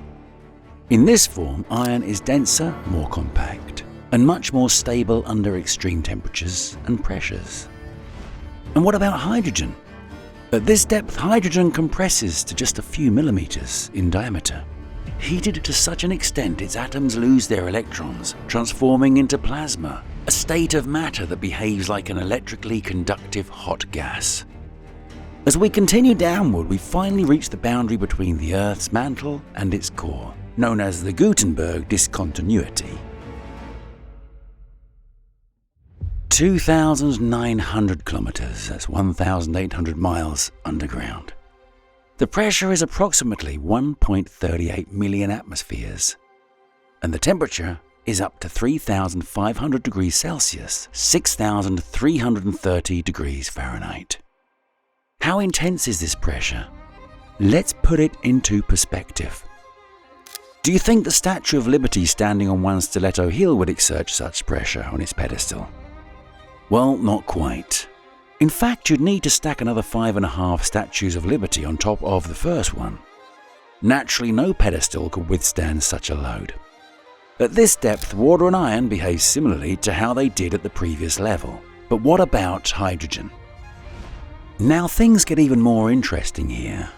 In this form, iron is denser, more compact, and much more stable under extreme temperatures and pressures. And what about hydrogen? At this depth, hydrogen compresses to just a few millimeters in diameter. Heated to such an extent its atoms lose their electrons, transforming into plasma, a state of matter that behaves like an electrically conductive hot gas. As we continue downward, we finally reach the boundary between the Earth's mantle and its core, known as the Gutenberg discontinuity. 2,900 kilometers, that's 1,800 miles underground. The pressure is approximately 1.38 million atmospheres, and the temperature is up to 3,500 degrees Celsius, 6,330 degrees Fahrenheit. How intense is this pressure? Let's put it into perspective. Do you think the Statue of Liberty standing on one stiletto heel would exert such pressure on its pedestal? Well, not quite. In fact, you'd need to stack another 5.5 Statues of Liberty on top of the first one. Naturally, no pedestal could withstand such a load. At this depth, water and iron behave similarly to how they did at the previous level. But what about hydrogen? Now things get even more interesting here.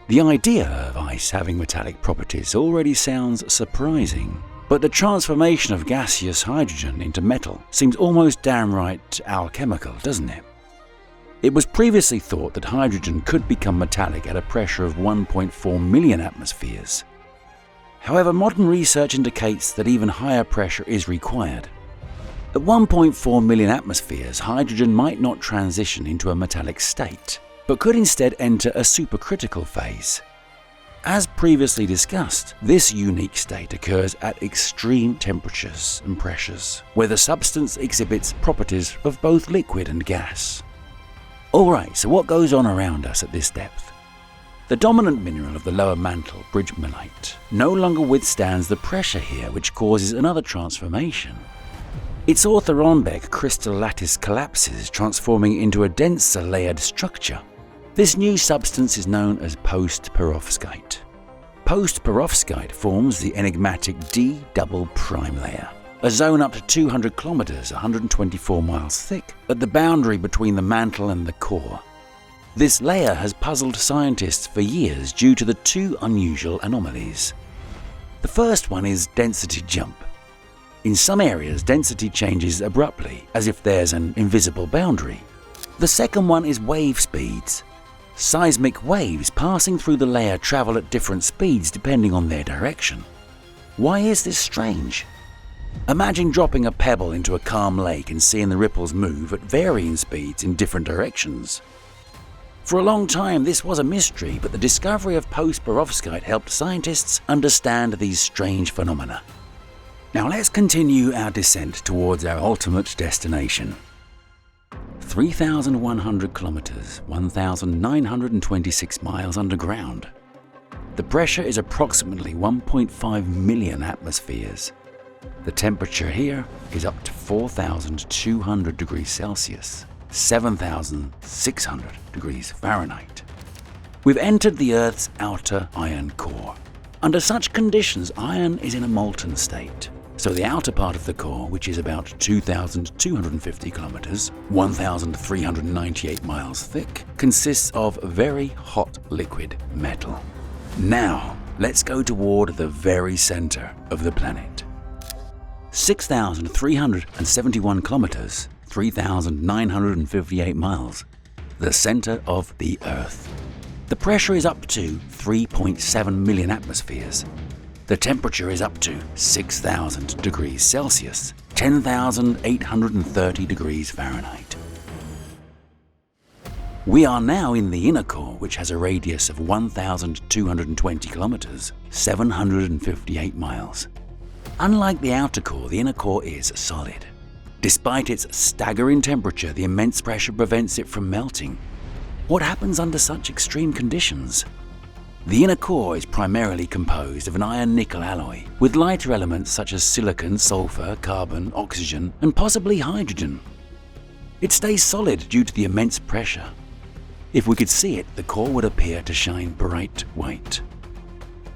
The idea of ice having metallic properties already sounds surprising, but the transformation of gaseous hydrogen into metal seems almost downright alchemical, doesn't it? It was previously thought that hydrogen could become metallic at a pressure of 1.4 million atmospheres. However, modern research indicates that even higher pressure is required. At 1.4 million atmospheres, hydrogen might not transition into a metallic state, but could instead enter a supercritical phase. As previously discussed, this unique state occurs at extreme temperatures and pressures, where the substance exhibits properties of both liquid and gas. Alright, so what goes on around us at this depth? The dominant mineral of the lower mantle, bridgmanite, no longer withstands the pressure here, which causes another transformation. Its orthorhombic crystal lattice collapses, transforming into a denser layered structure. This new substance is known as post-perovskite. Post-perovskite forms the enigmatic D double prime layer, a zone up to 200 kilometers, 124 miles thick, at the boundary between the mantle and the core. This layer has puzzled scientists for years due to the 2 unusual anomalies. The first one is density jump. In some areas, density changes abruptly, as if there's an invisible boundary. The second one is wave speeds. Seismic waves passing through the layer travel at different speeds depending on their direction. Why is this strange? Imagine dropping a pebble into a calm lake and seeing the ripples move at varying speeds in different directions. For a long time, this was a mystery, but the discovery of post-perovskite helped scientists understand these strange phenomena. Now let's continue our descent towards our ultimate destination. 3,100 kilometers, 1,926 miles underground. The pressure is approximately 1.5 million atmospheres. The temperature here is up to 4,200 degrees Celsius, 7,600 degrees Fahrenheit. We've entered the Earth's outer iron core. Under such conditions, iron is in a molten state. So the outer part of the core, which is about 2,250 kilometers, 1,398 miles thick, consists of very hot liquid metal. Now, let's go toward the very center of the planet. 6,371 kilometers, 3,958 miles, the center of the Earth. The pressure is up to 3.7 million atmospheres. The temperature is up to 6,000 degrees Celsius, 10,830 degrees Fahrenheit. We are now in the inner core, which has a radius of 1,220 kilometers, 758 miles. Unlike the outer core, the inner core is solid. Despite its staggering temperature, the immense pressure prevents it from melting. What happens under such extreme conditions? The inner core is primarily composed of an iron-nickel alloy, with lighter elements such as silicon, sulfur, carbon, oxygen, and possibly hydrogen. It stays solid due to the immense pressure. If we could see it, the core would appear to shine bright white.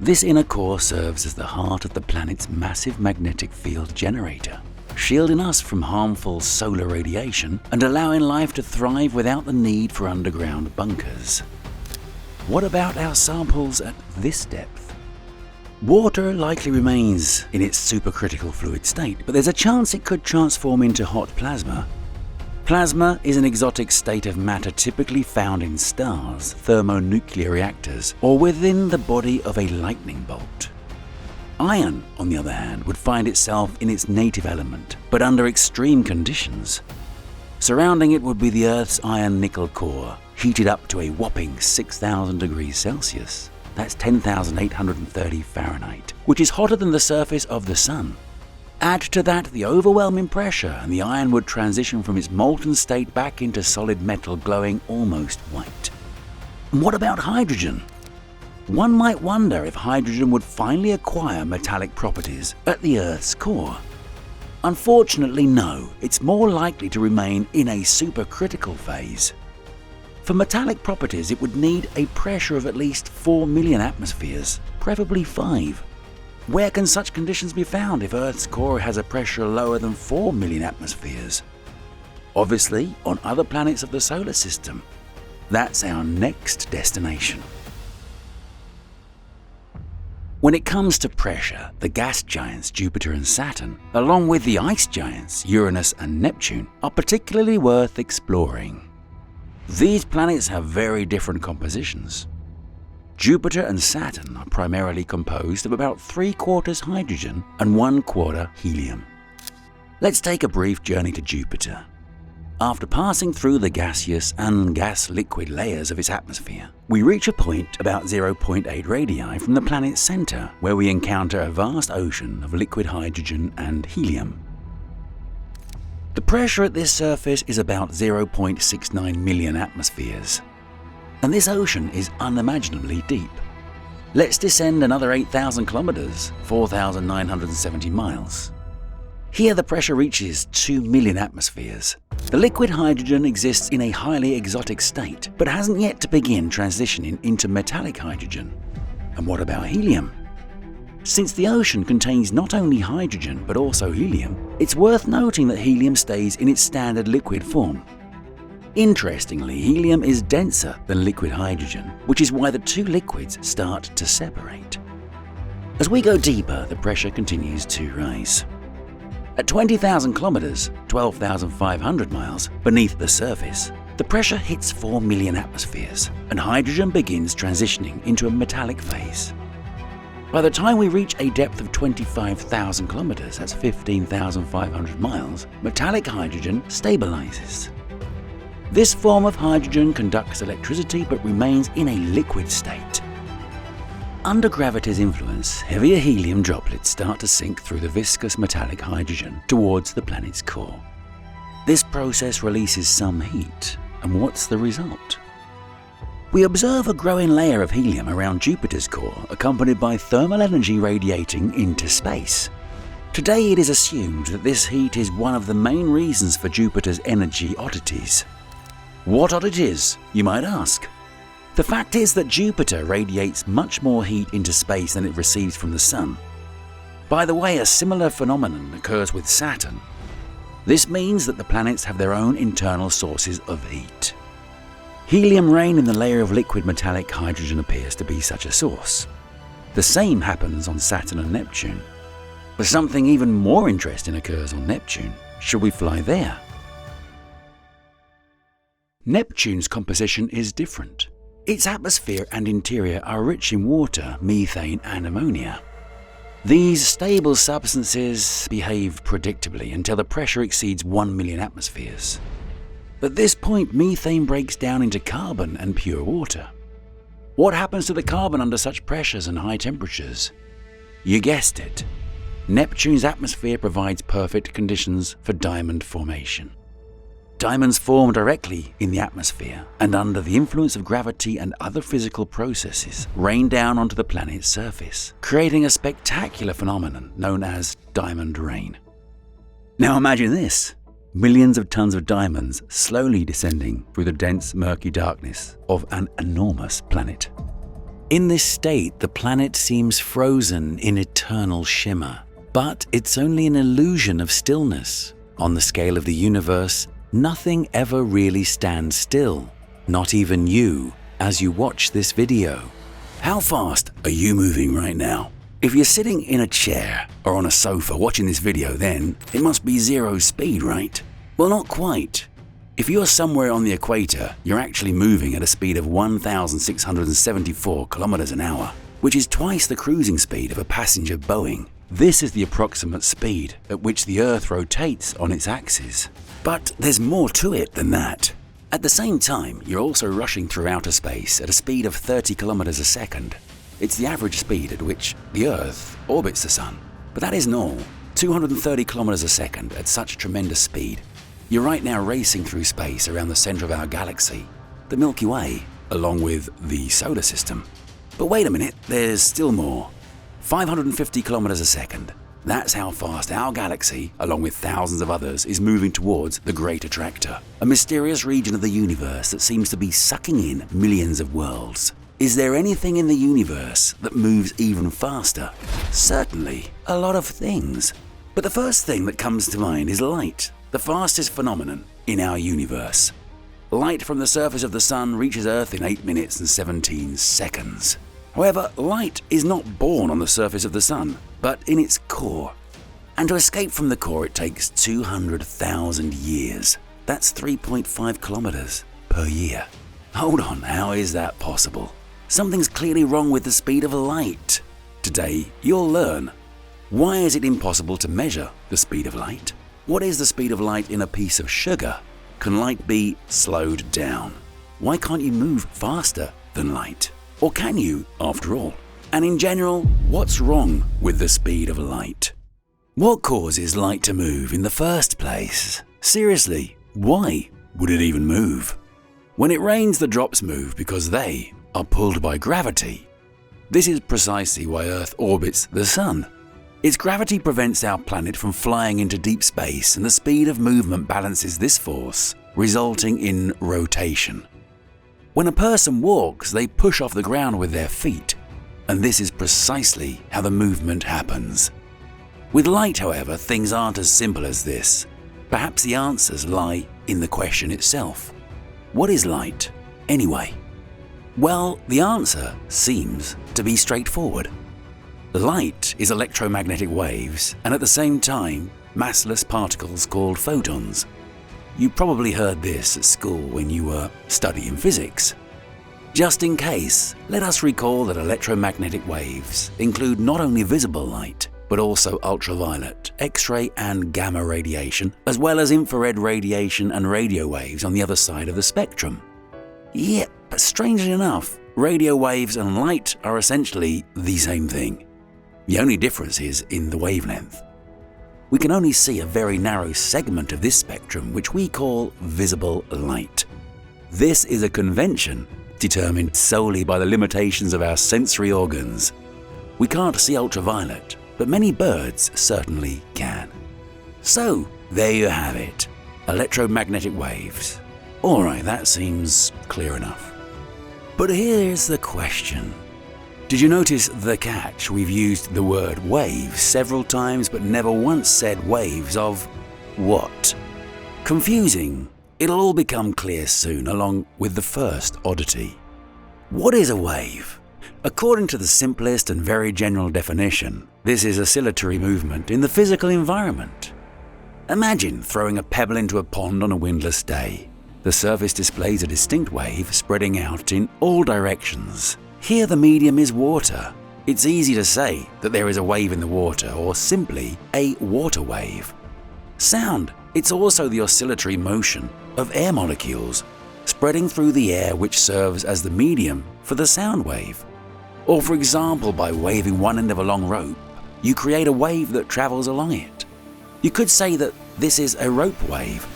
This inner core serves as the heart of the planet's massive magnetic field generator, shielding us from harmful solar radiation and allowing life to thrive without the need for underground bunkers. What about our samples at this depth? Water likely remains in its supercritical fluid state, but there's a chance it could transform into hot plasma. Plasma is an exotic state of matter typically found in stars, thermonuclear reactors, or within the body of a lightning bolt. Iron, on the other hand, would find itself in its native element, but under extreme conditions. Surrounding it would be the Earth's iron-nickel core, heated up to a whopping 6,000 degrees Celsius. That's 10,830 Fahrenheit, which is hotter than the surface of the Sun. Add to that the overwhelming pressure, and the iron would transition from its molten state back into solid metal, glowing almost white. And what about hydrogen? One might wonder if hydrogen would finally acquire metallic properties at the Earth's core. Unfortunately, no. It's more likely to remain in a supercritical phase. For metallic properties, it would need a pressure of at least 4 million atmospheres, preferably 5. Where can such conditions be found if Earth's core has a pressure lower than 4 million atmospheres? Obviously, on other planets of the solar system. That's our next destination. When it comes to pressure, the gas giants Jupiter and Saturn, along with the ice giants Uranus and Neptune, are particularly worth exploring. These planets have very different compositions. Jupiter and Saturn are primarily composed of about 3/4 hydrogen and 1/4 helium. Let's take a brief journey to Jupiter. After passing through the gaseous and gas-liquid layers of its atmosphere, we reach a point about 0.8 radii from the planet's center, where we encounter a vast ocean of liquid hydrogen and helium. The pressure at this surface is about 0.69 million atmospheres, and this ocean is unimaginably deep. Let's descend another 8,000 kilometers, 4,970 miles. Here the pressure reaches 2 million atmospheres. The liquid hydrogen exists in a highly exotic state, but hasn't yet to begin transitioning into metallic hydrogen. And what about helium? Since the ocean contains not only hydrogen but also helium, it's worth noting that helium stays in its standard liquid form. Interestingly, helium is denser than liquid hydrogen, which is why the two liquids start to separate. As we go deeper, the pressure continues to rise. At 20,000 kilometers, 12,500 miles beneath the surface, the pressure hits 4 million atmospheres, and hydrogen begins transitioning into a metallic phase. By the time we reach a depth of 25,000 kilometers, that's 15,500 miles, metallic hydrogen stabilizes. This form of hydrogen conducts electricity but remains in a liquid state. Under gravity's influence, heavier helium droplets start to sink through the viscous metallic hydrogen towards the planet's core. This process releases some heat, and what's the result? We observe a growing layer of helium around Jupiter's core, accompanied by thermal energy radiating into space. Today it is assumed that this heat is one of the main reasons for Jupiter's energy oddities. What oddities, you might ask? The fact is that Jupiter radiates much more heat into space than it receives from the Sun. By the way, a similar phenomenon occurs with Saturn. This means that the planets have their own internal sources of heat. Helium rain in the layer of liquid metallic hydrogen appears to be such a source. The same happens on Saturn and Neptune. But something even more interesting occurs on Neptune. Should we fly there? Neptune's composition is different. Its atmosphere and interior are rich in water, methane, and ammonia. These stable substances behave predictably until the pressure exceeds 1 million atmospheres. At this point, methane breaks down into carbon and pure water. What happens to the carbon under such pressures and high temperatures? You guessed it. Neptune's atmosphere provides perfect conditions for diamond formation. Diamonds form directly in the atmosphere and under the influence of gravity and other physical processes rain down onto the planet's surface, creating a spectacular phenomenon known as diamond rain. Now imagine this. Millions of tons of diamonds slowly descending through the dense, murky darkness of an enormous planet. In this state, the planet seems frozen in eternal shimmer, but it's only an illusion of stillness. On the scale of the universe, nothing ever really stands still, not even you, as you watch this video. How fast are you moving right now? If you're sitting in a chair or on a sofa watching this video, then it must be 0 speed, right? Well, not quite. If you're somewhere on the equator, you're actually moving at a speed of 1,674 kilometers an hour, which is twice the cruising speed of a passenger Boeing. This is the approximate speed at which the Earth rotates on its axis. But there's more to it than that. At the same time, you're also rushing through outer space at a speed of 30 kilometers a second. It's the average speed at which the Earth orbits the Sun. But that isn't all. 230 kilometers a second at such tremendous speed. You're right now racing through space around the center of our galaxy, the Milky Way, along with the solar system. But wait a minute, there's still more. 550 kilometers a second. That's how fast our galaxy, along with thousands of others, is moving towards the Great Attractor, a mysterious region of the universe that seems to be sucking in millions of worlds. Is there anything in the universe that moves even faster? Certainly, a lot of things. But the first thing that comes to mind is light, the fastest phenomenon in our universe. Light from the surface of the Sun reaches Earth in 8 minutes and 17 seconds. However, light is not born on the surface of the Sun, but in its core. And to escape from the core, it takes 200,000 years. That's 3.5 kilometers per year. Hold on, how is that possible? Something's clearly wrong with the speed of light. Today, you'll learn. Why is it impossible to measure the speed of light? What is the speed of light in a piece of sugar? Can light be slowed down? Why can't you move faster than light? Or can you, after all? And in general, what's wrong with the speed of light? What causes light to move in the first place? Seriously, why would it even move? When it rains, the drops move because they are pulled by gravity. This is precisely why Earth orbits the Sun. Its gravity prevents our planet from flying into deep space, and the speed of movement balances this force, resulting in rotation. When a person walks, they push off the ground with their feet, and this is precisely how the movement happens. With light, however, things aren't as simple as this. Perhaps the answers lie in the question itself. What is light, anyway? Well, the answer seems to be straightforward. Light is electromagnetic waves, and at the same time, massless particles called photons. You probably heard this at school when you were studying physics. Just in case, let us recall that electromagnetic waves include not only visible light, but also ultraviolet, X-ray and gamma radiation, as well as infrared radiation and radio waves on the other side of the spectrum. Yep, but strangely enough, radio waves and light are essentially the same thing. The only difference is in the wavelength. We can only see a very narrow segment of this spectrum, which we call visible light. This is a convention determined solely by the limitations of our sensory organs. We can't see ultraviolet, but many birds certainly can. So, there you have it. Electromagnetic waves. Alright, that seems clear enough. But here's the question. Did you notice the catch? We've used the word wave several times, but never once said waves of what? Confusing. It'll all become clear soon, along with the first oddity. What is a wave? According to the simplest and very general definition, this is oscillatory movement in the physical environment. Imagine throwing a pebble into a pond on a windless day. The surface displays a distinct wave spreading out in all directions. Here the medium is water. It's easy to say that there is a wave in the water, or simply a water wave. Sound, it's also the oscillatory motion of air molecules spreading through the air, which serves as the medium for the sound wave. Or for example, by waving one end of a long rope, you create a wave that travels along it. You could say that this is a rope wave,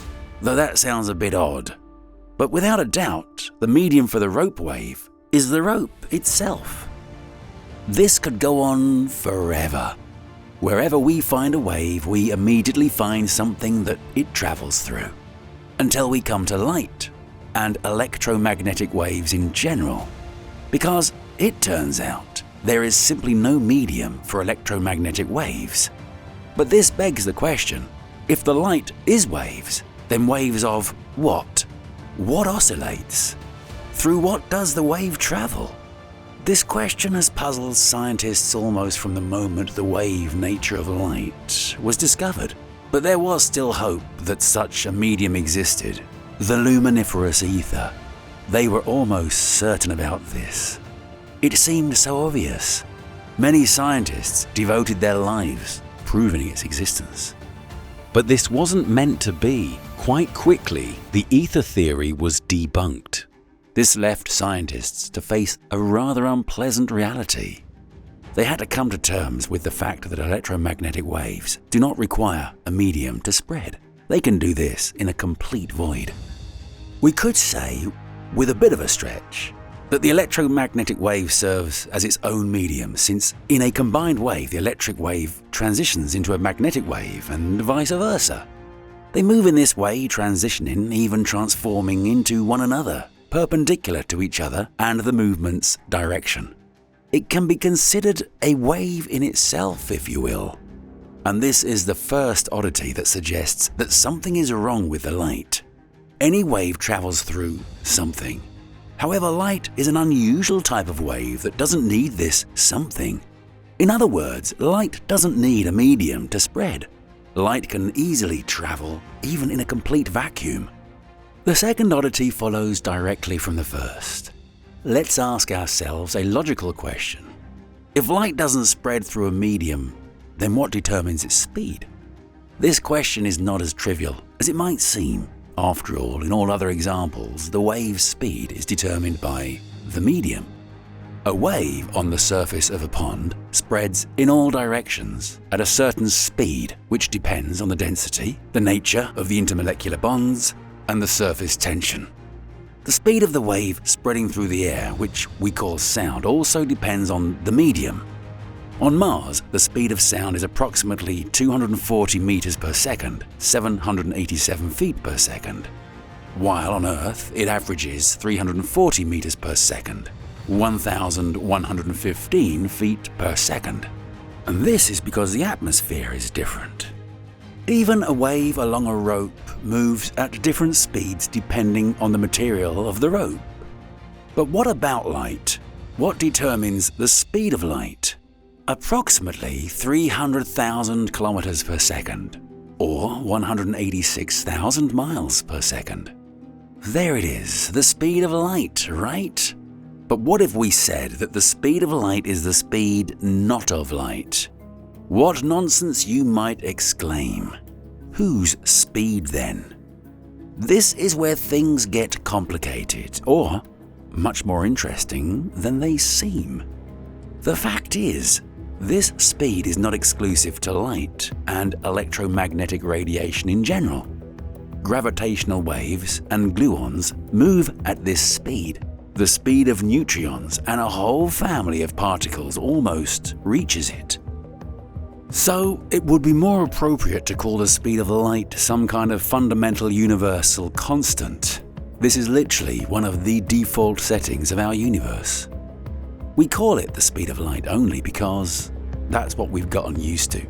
though that sounds a bit odd. But without a doubt, the medium for the rope wave is the rope itself. This could go on forever. Wherever we find a wave, we immediately find something that it travels through, until we come to light and electromagnetic waves in general, because it turns out there is simply no medium for electromagnetic waves. But this begs the question, if the light is waves, then waves of what? What oscillates? Through what does the wave travel? This question has puzzled scientists almost from the moment the wave nature of light was discovered. But there was still hope that such a medium existed, the luminiferous ether. They were almost certain about this. It seemed so obvious. Many scientists devoted their lives proving its existence. But this wasn't meant to be. Quite quickly, the ether theory was debunked. This left scientists to face a rather unpleasant reality. They had to come to terms with the fact that electromagnetic waves do not require a medium to spread. They can do this in a complete void. We could say, with a bit of a stretch, that the electromagnetic wave serves as its own medium, since in a combined wave the electric wave transitions into a magnetic wave and vice versa. They move in this way, transitioning, even transforming into one another, perpendicular to each other and the movement's direction. It can be considered a wave in itself, if you will. And this is the first oddity that suggests that something is wrong with the light. Any wave travels through something. However, light is an unusual type of wave that doesn't need this something. In other words, light doesn't need a medium to spread. Light can easily travel, even in a complete vacuum. The second oddity follows directly from the first. Let's ask ourselves a logical question. If light doesn't spread through a medium, then what determines its speed? This question is not as trivial as it might seem. After all, in all other examples, the wave's speed is determined by the medium. A wave on the surface of a pond spreads in all directions at a certain speed, which depends on the density, the nature of the intermolecular bonds, and the surface tension. The speed of the wave spreading through the air, which we call sound, also depends on the medium. On Mars, the speed of sound is approximately 240 meters per second, 787 feet per second, while on Earth it averages 340 meters per second, 1,115 feet per second. And this is because the atmosphere is different. Even a wave along a rope moves at different speeds depending on the material of the rope. But what about light? What determines the speed of light? Approximately 300,000 kilometers per second, or 186,000 miles per second. There it is, the speed of light, right? But what if we said that the speed of light is the speed not of light? What nonsense, you might exclaim. Whose speed then? This is where things get complicated, or much more interesting than they seem. The fact is, this speed is not exclusive to light and electromagnetic radiation in general. Gravitational waves and gluons move at this speed. The speed of neutrons and a whole family of particles almost reaches it. So it would be more appropriate to call the speed of light some kind of fundamental universal constant. This is literally one of the default settings of our universe. We call it the speed of light only because that's what we've gotten used to.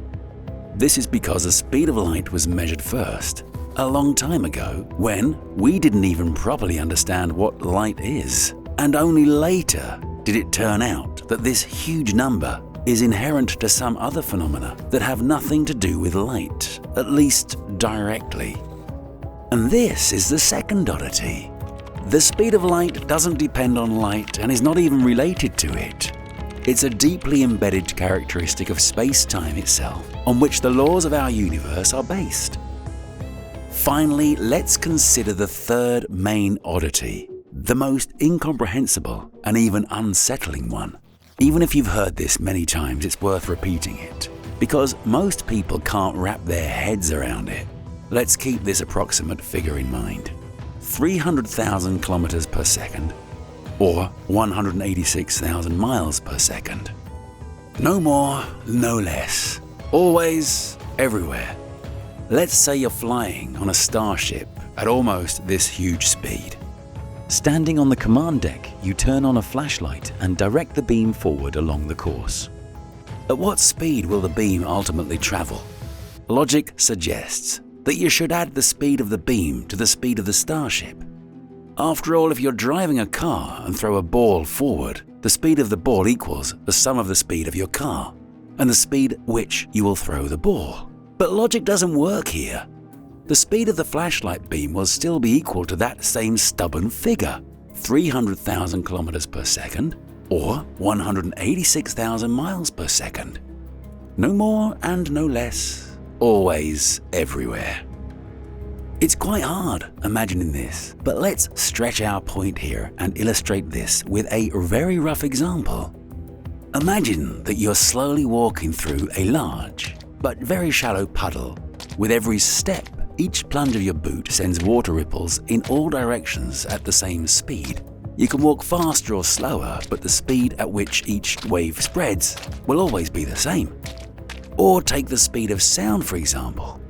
This is because the speed of light was measured first, a long time ago, when we didn't even properly understand what light is. And only later did it turn out that this huge number is inherent to some other phenomena that have nothing to do with light, at least directly. And this is the second oddity. The speed of light doesn't depend on light and is not even related to it. It's a deeply embedded characteristic of space-time itself, on which the laws of our universe are based. Finally, let's consider the third main oddity, the most incomprehensible and even unsettling one. Even if you've heard this many times, it's worth repeating it, because most people can't wrap their heads around it. Let's keep this approximate figure in mind. 300,000 kilometers per second, or 186,000 miles per second. No more, no less. Always, everywhere. Let's say you're flying on a starship at almost this huge speed. Standing on the command deck, you turn on a flashlight and direct the beam forward along the course. At what speed will the beam ultimately travel? Logic suggests that you should add the speed of the beam to the speed of the starship. After all, if you're driving a car and throw a ball forward, the speed of the ball equals the sum of the speed of your car and the speed at which you will throw the ball. But logic doesn't work here. The speed of the flashlight beam will still be equal to that same stubborn figure, 300,000 kilometers per second or 186,000 miles per second. No more and no less, always everywhere. It's quite hard imagining this, but let's stretch our point here and illustrate this with a very rough example. Imagine that you're slowly walking through a large but very shallow puddle. With every step, each plunge of your boot sends water ripples in all directions at the same speed. You can walk faster or slower, but the speed at which each wave spreads will always be the same. Or take the speed of sound, for example.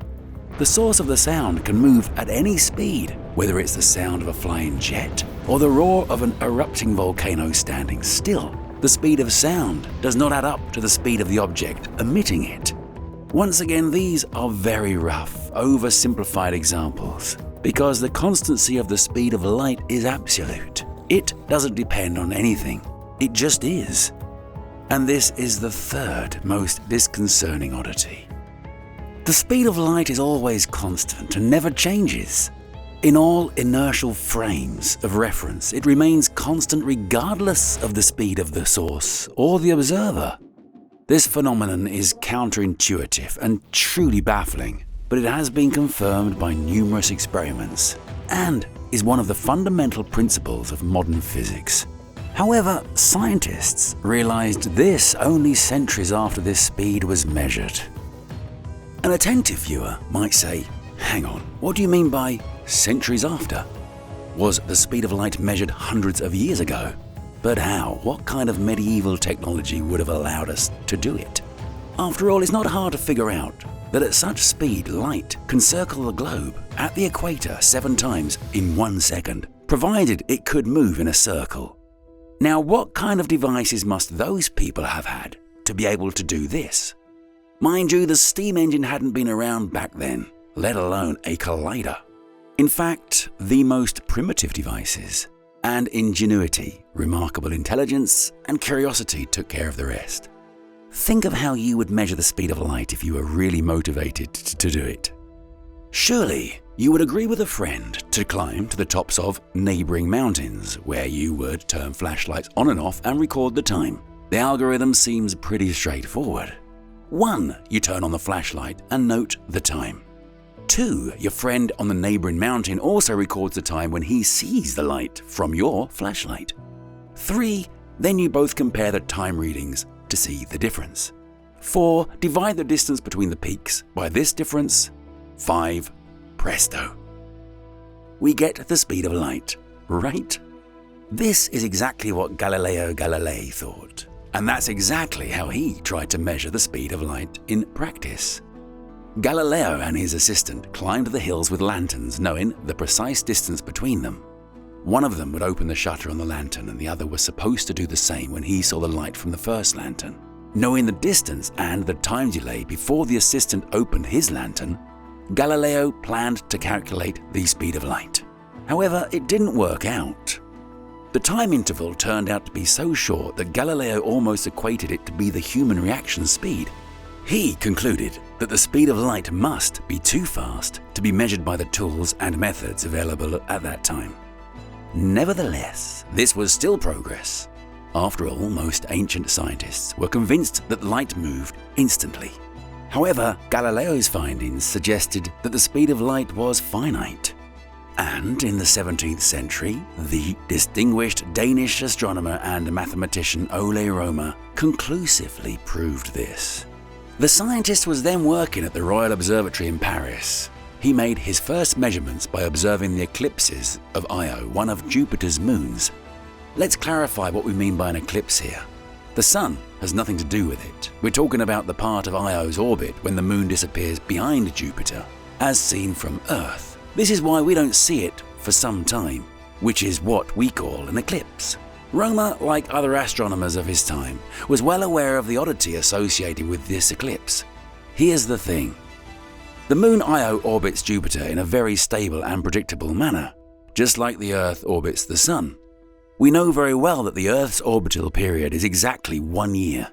The source of the sound can move at any speed, whether it's the sound of a flying jet or the roar of an erupting volcano standing still. The speed of sound does not add up to the speed of the object emitting it. Once again, these are very rough, oversimplified examples, because the constancy of the speed of light is absolute. It doesn't depend on anything, it just is. And this is the third most disconcerting oddity. The speed of light is always constant and never changes. In all inertial frames of reference, it remains constant regardless of the speed of the source or the observer. This phenomenon is counterintuitive and truly baffling, but it has been confirmed by numerous experiments and is one of the fundamental principles of modern physics. However, scientists realized this only centuries after this speed was measured. An attentive viewer might say, hang on, what do you mean by centuries after? Was the speed of light measured hundreds of years ago? But how? What kind of medieval technology would have allowed us to do it? After all, it's not hard to figure out that at such speed, light can circle the globe at the equator 7 times in 1 second, provided it could move in a circle. Now, what kind of devices must those people have had to be able to do this? Mind you, the steam engine hadn't been around back then, let alone a collider. In fact, the most primitive devices and ingenuity, remarkable intelligence, and curiosity took care of the rest. Think of how you would measure the speed of light if you were really motivated to do it. Surely, you would agree with a friend to climb to the tops of neighboring mountains, where you would turn flashlights on and off and record the time. The algorithm seems pretty straightforward. 1. You turn on the flashlight and note the time. 2. Your friend on the neighboring mountain also records the time when he sees the light from your flashlight. 3. Then you both compare the time readings to see the difference. 4. Divide the distance between the peaks by this difference. 5. Presto. We get the speed of light, right? This is exactly what Galileo Galilei thought. And that's exactly how he tried to measure the speed of light in practice. Galileo and his assistant climbed the hills with lanterns, knowing the precise distance between them. One of them would open the shutter on the lantern, and the other was supposed to do the same when he saw the light from the first lantern. Knowing the distance and the time delay before the assistant opened his lantern, Galileo planned to calculate the speed of light. However, it didn't work out. The time interval turned out to be so short that Galileo almost equated it to be the human reaction speed. He concluded that the speed of light must be too fast to be measured by the tools and methods available at that time. Nevertheless, this was still progress. After all, most ancient scientists were convinced that light moved instantly. However, Galileo's findings suggested that the speed of light was finite. And in the 17th century, the distinguished Danish astronomer and mathematician Ole Rømer conclusively proved this. The scientist was then working at the Royal Observatory in Paris. He made his first measurements by observing the eclipses of Io, one of Jupiter's moons. Let's clarify what we mean by an eclipse here. The Sun has nothing to do with it. We're talking about the part of Io's orbit when the moon disappears behind Jupiter, as seen from Earth. This is why we don't see it for some time, which is what we call an eclipse. Rømer, like other astronomers of his time, was well aware of the oddity associated with this eclipse. Here's the thing. The moon Io orbits Jupiter in a very stable and predictable manner, just like the Earth orbits the Sun. We know very well that the Earth's orbital period is exactly 1 year.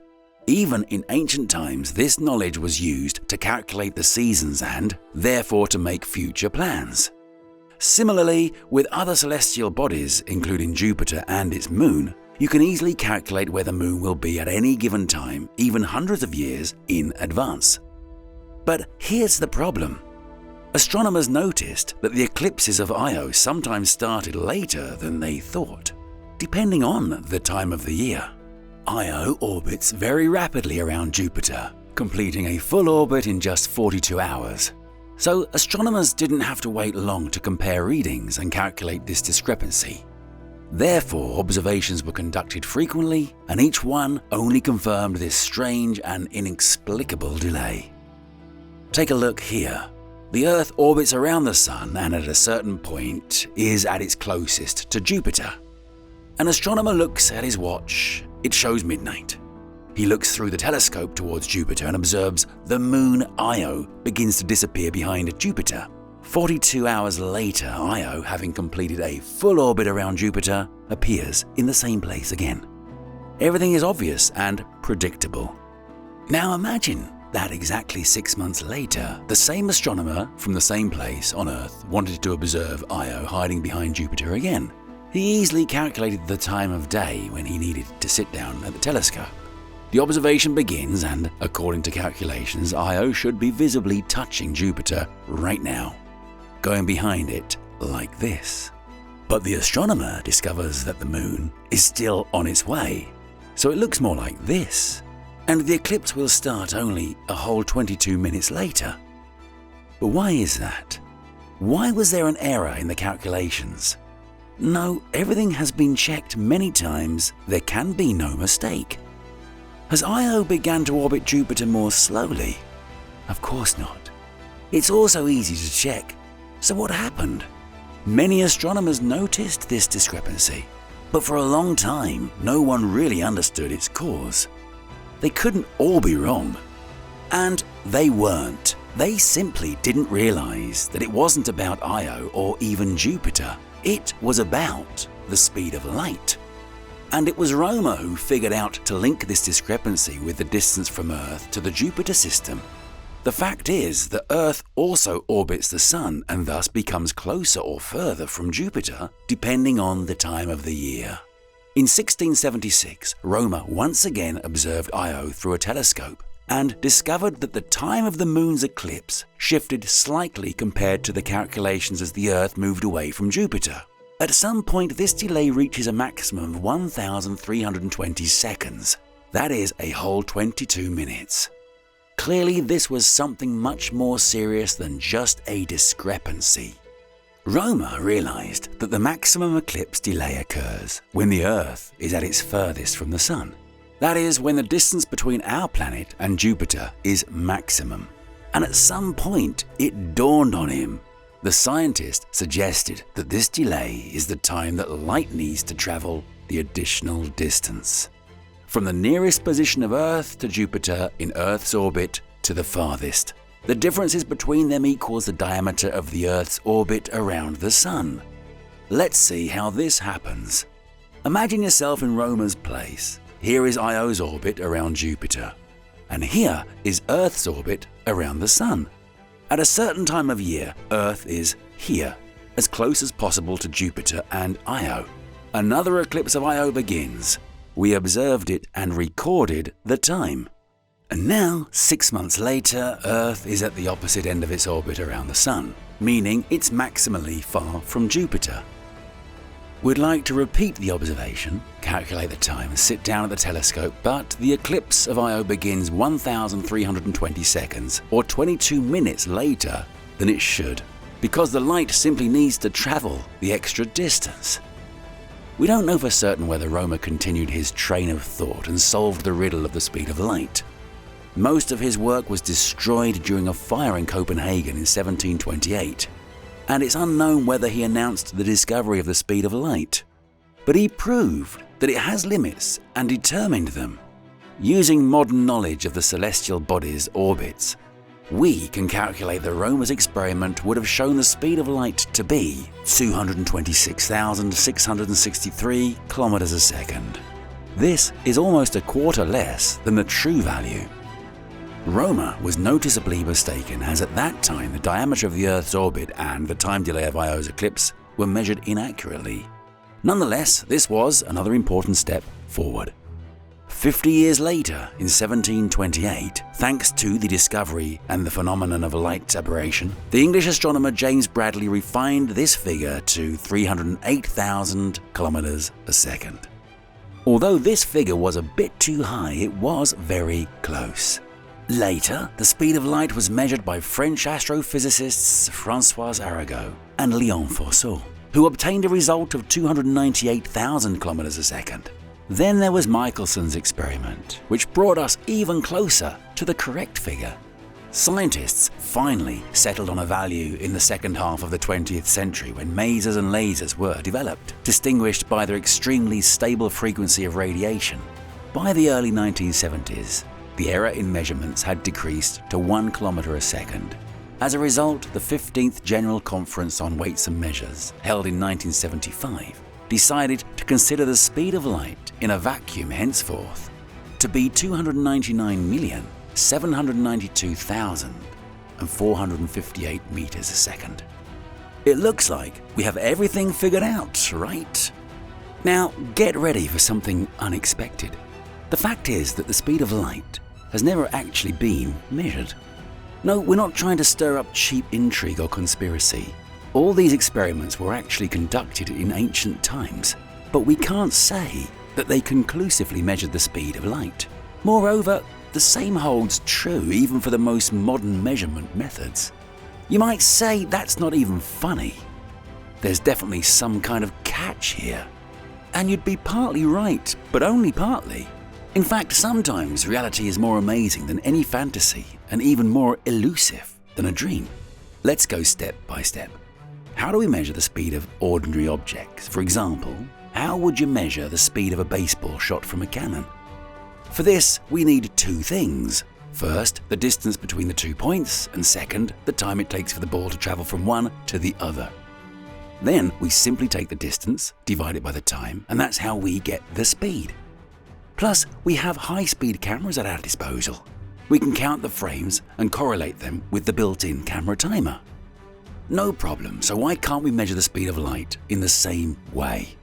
Even in ancient times, this knowledge was used to calculate the seasons and, therefore, to make future plans. Similarly, with other celestial bodies, including Jupiter and its moon, you can easily calculate where the moon will be at any given time, even hundreds of years in advance. But here's the problem. Astronomers noticed that the eclipses of Io sometimes started later than they thought, depending on the time of the year. Io orbits very rapidly around Jupiter, completing a full orbit in just 42 hours. So astronomers didn't have to wait long to compare readings and calculate this discrepancy. Therefore, observations were conducted frequently, and each one only confirmed this strange and inexplicable delay. Take a look here. The Earth orbits around the Sun and at a certain point is at its closest to Jupiter. An astronomer looks at his watch. It shows midnight. He looks through the telescope towards Jupiter and observes the moon Io begins to disappear behind Jupiter. 42 hours later, Io, having completed a full orbit around Jupiter, appears in the same place again. Everything is obvious and predictable. Now imagine that exactly 6 months later, the same astronomer from the same place on Earth wanted to observe Io hiding behind Jupiter again. He easily calculated the time of day when he needed to sit down at the telescope. The observation begins and, according to calculations, Io should be visibly touching Jupiter right now, going behind it like this. But the astronomer discovers that the moon is still on its way, so it looks more like this, and the eclipse will start only a whole 22 minutes later. But why is that? Why was there an error in the calculations? No, everything has been checked many times. There can be no mistake. Has Io begun to orbit Jupiter more slowly? Of course not. It's also easy to check. So what happened? Many astronomers noticed this discrepancy, but for a long time, no one really understood its cause. They couldn't all be wrong. And they weren't. They simply didn't realize that it wasn't about Io or even Jupiter. It was about the speed of light. And it was Rømer who figured out to link this discrepancy with the distance from Earth to the Jupiter system. The fact is that Earth also orbits the Sun and thus becomes closer or further from Jupiter depending on the time of the year. In 1676, Rømer once again observed Io through a telescope and discovered that the time of the moon's eclipse shifted slightly compared to the calculations as the Earth moved away from Jupiter. At some point, this delay reaches a maximum of 1,320 seconds. That is a whole 22 minutes. Clearly, this was something much more serious than just a discrepancy. Rømer realized that the maximum eclipse delay occurs when the Earth is at its furthest from the Sun. That is, when the distance between our planet and Jupiter is maximum. And at some point, it dawned on him. The scientist suggested that this delay is the time that light needs to travel the additional distance. From the nearest position of Earth to Jupiter in Earth's orbit to the farthest. The differences between them equals the diameter of the Earth's orbit around the Sun. Let's see how this happens. Imagine yourself in Roma's place. Here is Io's orbit around Jupiter, and here is Earth's orbit around the Sun. At a certain time of year, Earth is here, as close as possible to Jupiter and Io. Another eclipse of Io begins. We observed it and recorded the time. And now, 6 months later, Earth is at the opposite end of its orbit around the Sun, meaning it's maximally far from Jupiter. We'd like to repeat the observation, calculate the time and sit down at the telescope, but the eclipse of Io begins 1,320 seconds, or 22 minutes later than it should, because the light simply needs to travel the extra distance. We don't know for certain whether Roma continued his train of thought and solved the riddle of the speed of light. Most of his work was destroyed during a fire in Copenhagen in 1728. And it's unknown whether he announced the discovery of the speed of light. But he proved that it has limits and determined them. Using modern knowledge of the celestial body's orbits, we can calculate that Roma's experiment would have shown the speed of light to be 226,663 kilometers a second. This is almost a quarter less than the true value. Roma was noticeably mistaken, as at that time the diameter of the Earth's orbit and the time delay of Io's eclipse were measured inaccurately. Nonetheless, this was another important step forward. 50 years later, in 1728, thanks to the discovery and the phenomenon of light aberration, the English astronomer James Bradley refined this figure to 308,000 kilometers a second. Although this figure was a bit too high, it was very close. Later, the speed of light was measured by French astrophysicists François Arago and Léon Forceau, who obtained a result of 298,000 kilometers a second. Then there was Michelson's experiment, which brought us even closer to the correct figure. Scientists finally settled on a value in the second half of the 20th century when masers and lasers were developed, distinguished by their extremely stable frequency of radiation. By the early 1970s, the error in measurements had decreased to 1 kilometer a second. As a result, the 15th General Conference on Weights and Measures, held in 1975, decided to consider the speed of light in a vacuum henceforth to be 299,792,458 meters a second. It looks like we have everything figured out, right? Now, get ready for something unexpected. The fact is that the speed of light has never actually been measured. No, we're not trying to stir up cheap intrigue or conspiracy. All these experiments were actually conducted in ancient times, but we can't say that they conclusively measured the speed of light. Moreover, the same holds true even for the most modern measurement methods. You might say that's not even funny. There's definitely some kind of catch here. And you'd be partly right, but only partly. In fact, sometimes reality is more amazing than any fantasy and even more elusive than a dream. Let's go step by step. How do we measure the speed of ordinary objects? For example, how would you measure the speed of a baseball shot from a cannon? For this, we need two things. First, the distance between the 2 points, and second, the time it takes for the ball to travel from one to the other. Then we simply take the distance, divide it by the time, and that's how we get the speed. Plus, we have high-speed cameras at our disposal. We can count the frames and correlate them with the built-in camera timer. No problem, so why can't we measure the speed of light in the same way?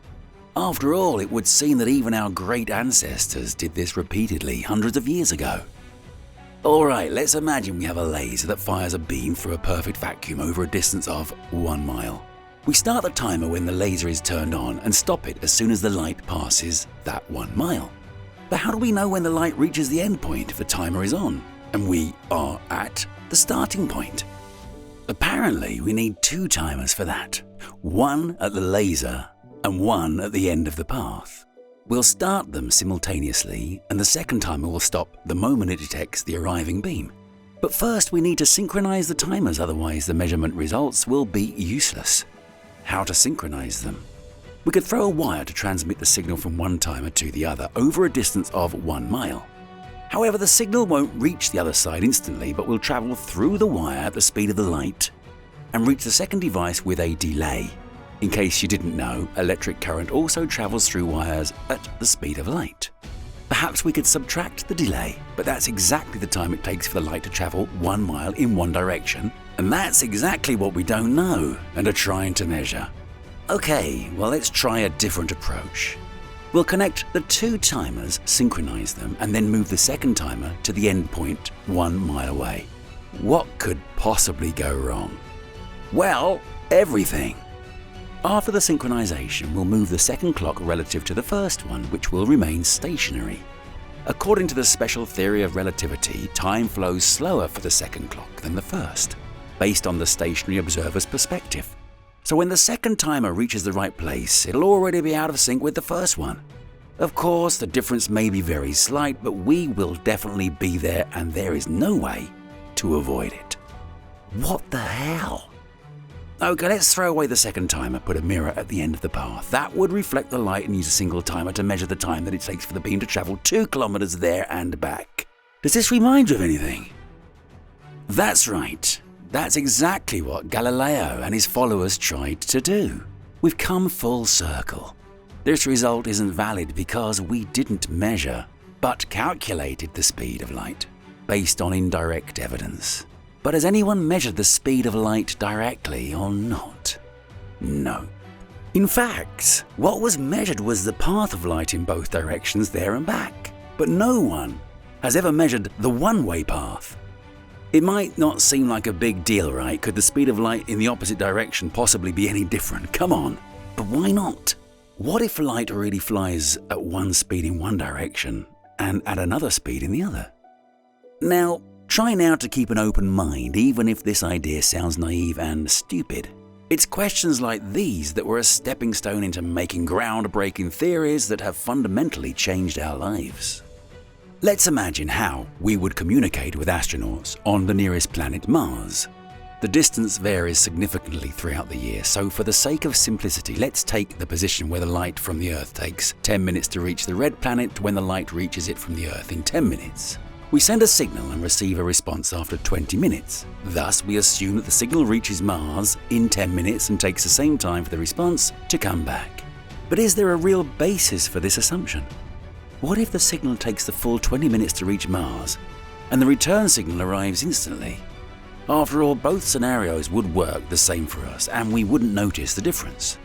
After all, it would seem that even our great ancestors did this repeatedly hundreds of years ago. Alright, let's imagine we have a laser that fires a beam through a perfect vacuum over a distance of 1 mile. We start the timer when the laser is turned on and stop it as soon as the light passes that 1 mile. But how do we know when the light reaches the end point if the timer is on and we are at the starting point? Apparently, we need 2 timers for that, one at the laser and one at the end of the path. We'll start them simultaneously, and the second timer will stop the moment it detects the arriving beam. But first, we need to synchronize the timers, otherwise the measurement results will be useless. How to synchronize them? We could throw a wire to transmit the signal from one timer to the other over a distance of 1 mile. However, the signal won't reach the other side instantly, but will travel through the wire at the speed of the light and reach the second device with a delay. In case you didn't know, electric current also travels through wires at the speed of light. Perhaps we could subtract the delay, but that's exactly the time it takes for the light to travel 1 mile in one direction, and that's exactly what we don't know and are trying to measure. Okay, well, let's try a different approach. We'll connect the 2 timers, synchronize them, and then move the second timer to the end point 1 mile away. What could possibly go wrong? Well, everything. After the synchronization, we'll move the second clock relative to the first one, which will remain stationary. According to the special theory of relativity, time flows slower for the second clock than the first, based on the stationary observer's perspective. So when the second timer reaches the right place, it'll already be out of sync with the first one. Of course, the difference may be very slight, but we will definitely be there, and there is no way to avoid it. What the hell? Okay, let's throw away the second timer, put a mirror at the end of the path. That would reflect the light and use a single timer to measure the time that it takes for the beam to travel 2 kilometers there and back. Does this remind you of anything? That's right. That's exactly what Galileo and his followers tried to do. We've come full circle. This result isn't valid because we didn't measure, but calculated the speed of light, based on indirect evidence. But has anyone measured the speed of light directly or not? No. In fact, what was measured was the path of light in both directions there and back. But no one has ever measured the one-way path. It might not seem like a big deal, right? Could the speed of light in the opposite direction possibly be any different? Come on. But why not? What if light really flies at one speed in one direction and at another speed in the other? Now, try now to keep an open mind, even if this idea sounds naive and stupid. It's questions like these that were a stepping stone into making groundbreaking theories that have fundamentally changed our lives. Let's imagine how we would communicate with astronauts on the nearest planet, Mars. The distance varies significantly throughout the year, so for the sake of simplicity, let's take the position where the light from the Earth takes 10 minutes to reach the red planet when the light reaches it from the Earth in 10 minutes. We send a signal and receive a response after 20 minutes. Thus, we assume that the signal reaches Mars in 10 minutes and takes the same time for the response to come back. But is there a real basis for this assumption? What if the signal takes the full 20 minutes to reach Mars, and the return signal arrives instantly? After all, both scenarios would work the same for us, and we wouldn't notice the difference.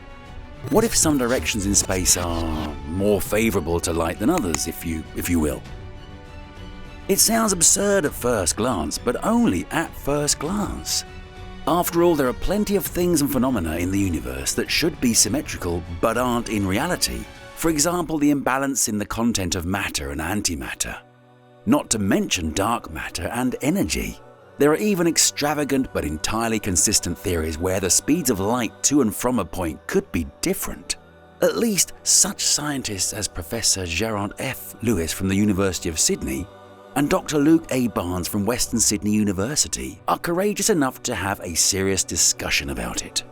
What if some directions in space are more favorable to light than others, if you will? It sounds absurd at first glance, but only at first glance. After all, there are plenty of things and phenomena in the universe that should be symmetrical but aren't in reality. For example, the imbalance in the content of matter and antimatter. Not to mention dark matter and energy. There are even extravagant but entirely consistent theories where the speeds of light to and from a point could be different. At least such scientists as Professor Geraint F. Lewis from the University of Sydney and Dr. Luke A. Barnes from Western Sydney University are courageous enough to have a serious discussion about it.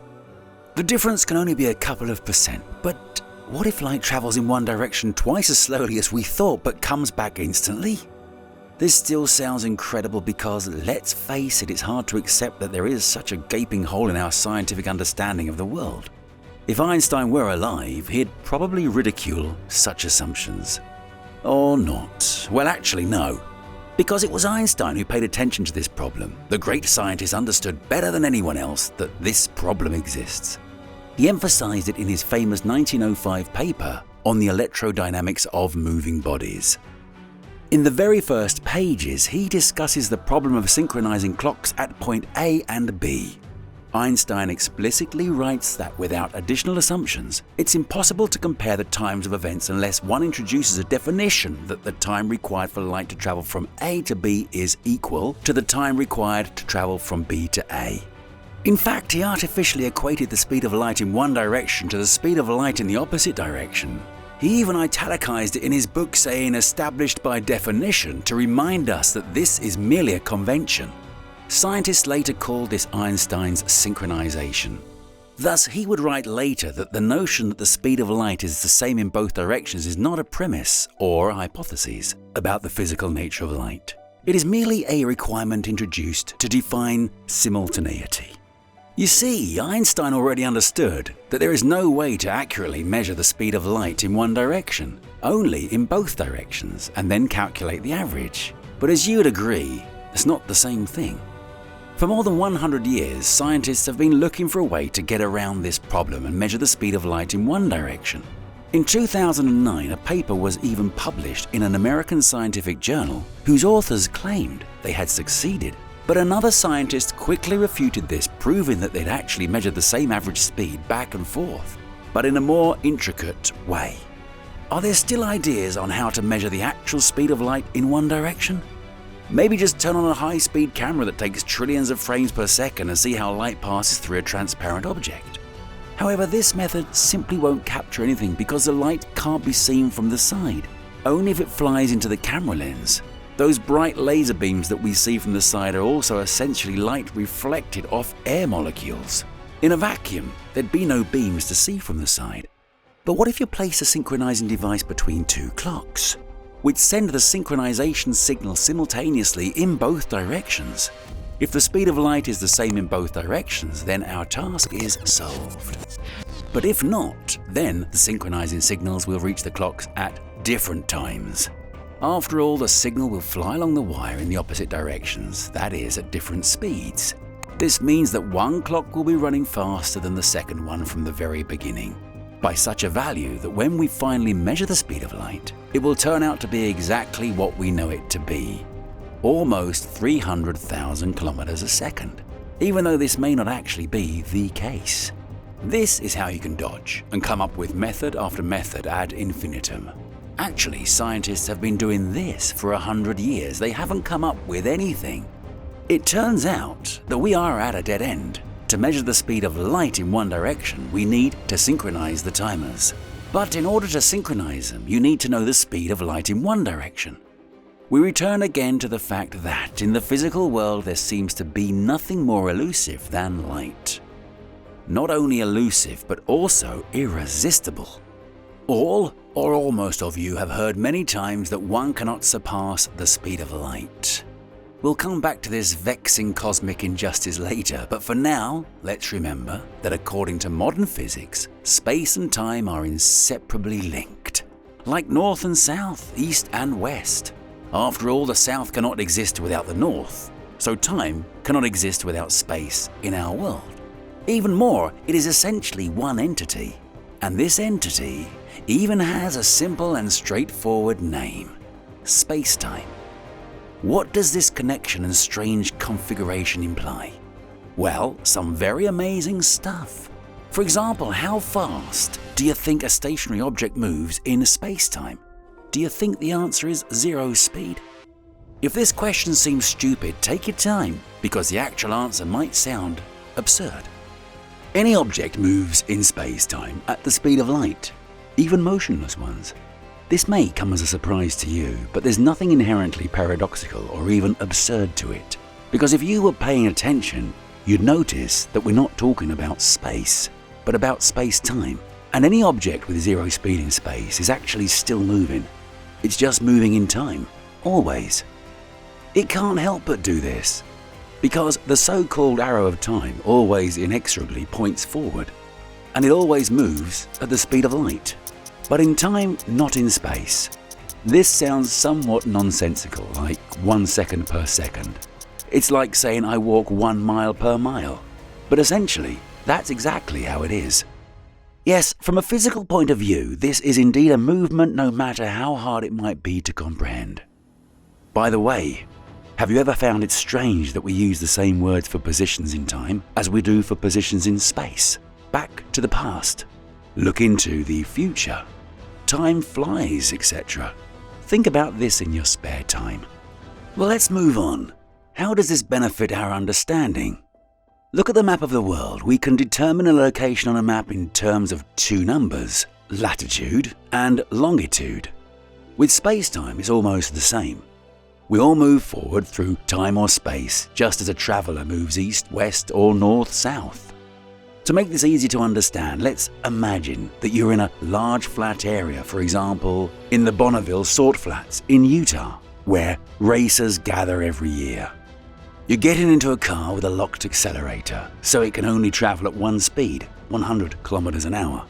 The difference can only be a couple of %, but what if light travels in one direction twice as slowly as we thought but comes back instantly? This still sounds incredible because, let's face it, it's hard to accept that there is such a gaping hole in our scientific understanding of the world. If Einstein were alive, he'd probably ridicule such assumptions. Or not. Well, actually, no. Because it was Einstein who paid attention to this problem. The great scientist understood better than anyone else that this problem exists. He emphasized it in his famous 1905 paper on the electrodynamics of moving bodies. In the very first pages, he discusses the problem of synchronizing clocks at point A and B. Einstein explicitly writes that without additional assumptions, it's impossible to compare the times of events unless one introduces a definition that the time required for light to travel from A to B is equal to the time required to travel from B to A. In fact, he artificially equated the speed of light in one direction to the speed of light in the opposite direction. He even italicized it in his book, saying established by definition to remind us that this is merely a convention. Scientists later called this Einstein's synchronization. Thus, he would write later that the notion that the speed of light is the same in both directions is not a premise or a hypothesis about the physical nature of light. It is merely a requirement introduced to define simultaneity. You see, Einstein already understood that there is no way to accurately measure the speed of light in one direction, only in both directions, and then calculate the average. But as you'd agree, it's not the same thing. For more than 100 years, scientists have been looking for a way to get around this problem and measure the speed of light in one direction. In 2009, a paper was even published in an American scientific journal whose authors claimed they had succeeded. But another scientist quickly refuted this, proving that they'd actually measured the same average speed back and forth, but in a more intricate way. Are there still ideas on how to measure the actual speed of light in one direction? Maybe just turn on a high-speed camera that takes trillions of frames per second and see how light passes through a transparent object. However, this method simply won't capture anything because the light can't be seen from the side, only if it flies into the camera lens. Those bright laser beams that we see from the side are also essentially light reflected off air molecules. In a vacuum, there'd be no beams to see from the side. But what if you place a synchronizing device between two clocks, which send the synchronization signal simultaneously in both directions? If the speed of light is the same in both directions, then our task is solved. But if not, then the synchronizing signals will reach the clocks at different times. After all, the signal will fly along the wire in the opposite directions, that is, at different speeds. This means that one clock will be running faster than the second one from the very beginning, by such a value that when we finally measure the speed of light, it will turn out to be exactly what we know it to be, almost 300,000 kilometers a second, even though this may not actually be the case. This is how you can dodge and come up with method after method ad infinitum. Actually, scientists have been doing this for 100 years. They haven't come up with anything. It turns out that we are at a dead end. To measure the speed of light in one direction, we need to synchronize the timers. But in order to synchronize them, you need to know the speed of light in one direction. We return again to the fact that in the physical world there seems to be nothing more elusive than light. Not only elusive, but also irresistible. All or almost of you have heard many times that one cannot surpass the speed of light. We'll come back to this vexing cosmic injustice later, but for now, let's remember that according to modern physics, space and time are inseparably linked, like north and south, east and west. After all, the south cannot exist without the north, so time cannot exist without space in our world. Even more, it is essentially one entity, and this entity even has a simple and straightforward name: space-time. What does this connection and strange configuration imply? Well, some very amazing stuff. For example, how fast do you think a stationary object moves in space-time? Do you think the answer is zero speed? If this question seems stupid, take your time, because the actual answer might sound absurd. Any object moves in space-time at the speed of light, even motionless ones. This may come as a surprise to you, but there's nothing inherently paradoxical or even absurd to it. Because if you were paying attention, you'd notice that we're not talking about space, but about space-time. And any object with zero speed in space is actually still moving. It's just moving in time, always. It can't help but do this, because the so-called arrow of time always inexorably points forward, and it always moves at the speed of light. But in time, not in space. This sounds somewhat nonsensical, like 1 second per second. It's like saying I walk 1 mile per mile. But essentially, that's exactly how it is. Yes, from a physical point of view, this is indeed a movement no matter how hard it might be to comprehend. By the way, have you ever found it strange that we use the same words for positions in time as we do for positions in space? Back to the past. Look into the future. Time flies, etc. Think about this in your spare time. Well, let's move on. How does this benefit our understanding? Look at the map of the world. We can determine a location on a map in terms of two numbers, latitude and longitude. With space-time, it's almost the same. We all move forward through time or space, just as a traveller moves east, west, or north-south. To make this easy to understand, let's imagine that you're in a large flat area, for example, in the Bonneville Salt Flats in Utah, where racers gather every year. You're getting into a car with a locked accelerator, so it can only travel at one speed, 100 kilometers an hour.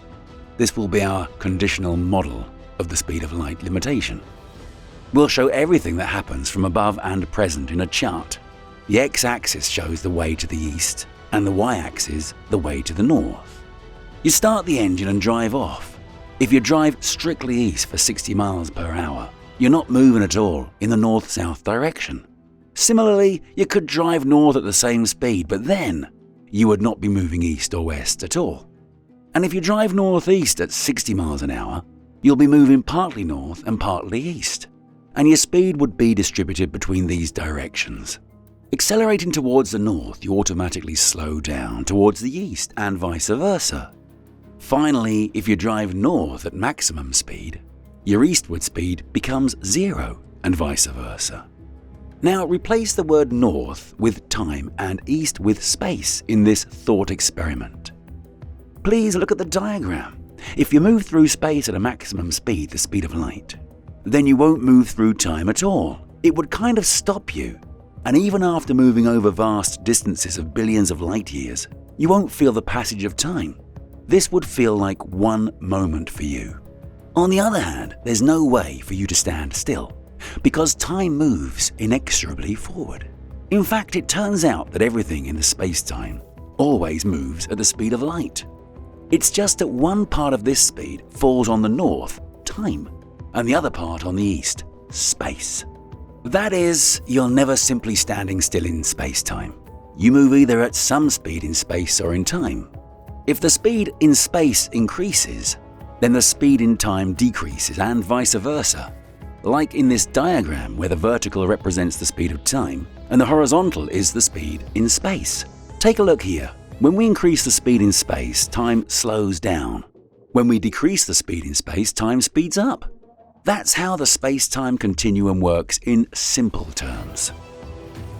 This will be our conditional model of the speed of light limitation. We'll show everything that happens from above and present in a chart. The x-axis shows the way to the east, and the y-axis the way to the north. You start the engine and drive off. If you drive strictly east for 60 miles per hour, you're not moving at all in the north-south direction. Similarly, you could drive north at the same speed, but then you would not be moving east or west at all. And if you drive northeast at 60 miles an hour, you'll be moving partly north and partly east, and your speed would be distributed between these directions. Accelerating towards the north, you automatically slow down towards the east and vice versa. Finally, if you drive north at maximum speed, your eastward speed becomes 0 and vice versa. Now replace the word north with time and east with space in this thought experiment. Please look at the diagram. If you move through space at a maximum speed, the speed of light, then you won't move through time at all. It would kind of stop you. And even after moving over vast distances of billions of light years, you won't feel the passage of time. This would feel like one moment for you. On the other hand, there's no way for you to stand still, because time moves inexorably forward. In fact, it turns out that everything in the space-time always moves at the speed of light. It's just that one part of this speed falls on the north, time, and the other part on the east, space. That is, you're never simply standing still in space-time. You move either at some speed in space or in time. If the speed in space increases, then the speed in time decreases and vice versa. Like in this diagram where the vertical represents the speed of time and the horizontal is the speed in space. Take a look here. When we increase the speed in space, time slows down. When we decrease the speed in space, time speeds up. That's how the space-time continuum works in simple terms.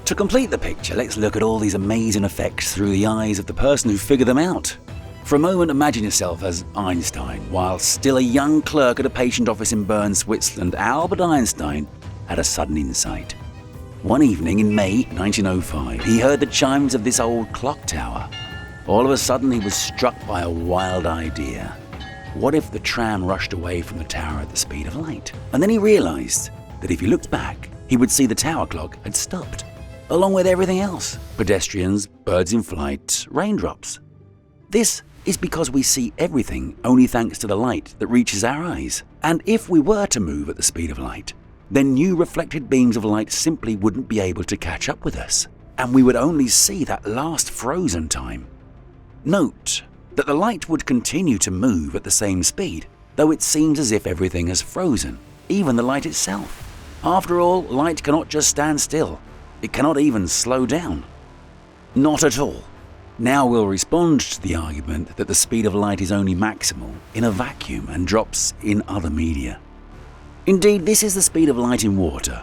To complete the picture, let's look at all these amazing effects through the eyes of the person who figured them out. For a moment, imagine yourself as Einstein. While still a young clerk at a patent office in Bern, Switzerland, Albert Einstein had a sudden insight. One evening in May 1905, he heard the chimes of this old clock tower. All of a sudden, he was struck by a wild idea. What if the tram rushed away from the tower at the speed of light? And then he realized that if he looked back, he would see the tower clock had stopped, along with everything else: pedestrians, birds in flight, raindrops. This is because we see everything only thanks to the light that reaches our eyes. And if we were to move at the speed of light, then new reflected beams of light simply wouldn't be able to catch up with us, and we would only see that last frozen time. Note that the light would continue to move at the same speed, though it seems as if everything has frozen, even the light itself. After all, light cannot just stand still. It cannot even slow down. Not at all. Now we'll respond to the argument that the speed of light is only maximal in a vacuum and drops in other media. Indeed, this is the speed of light in water,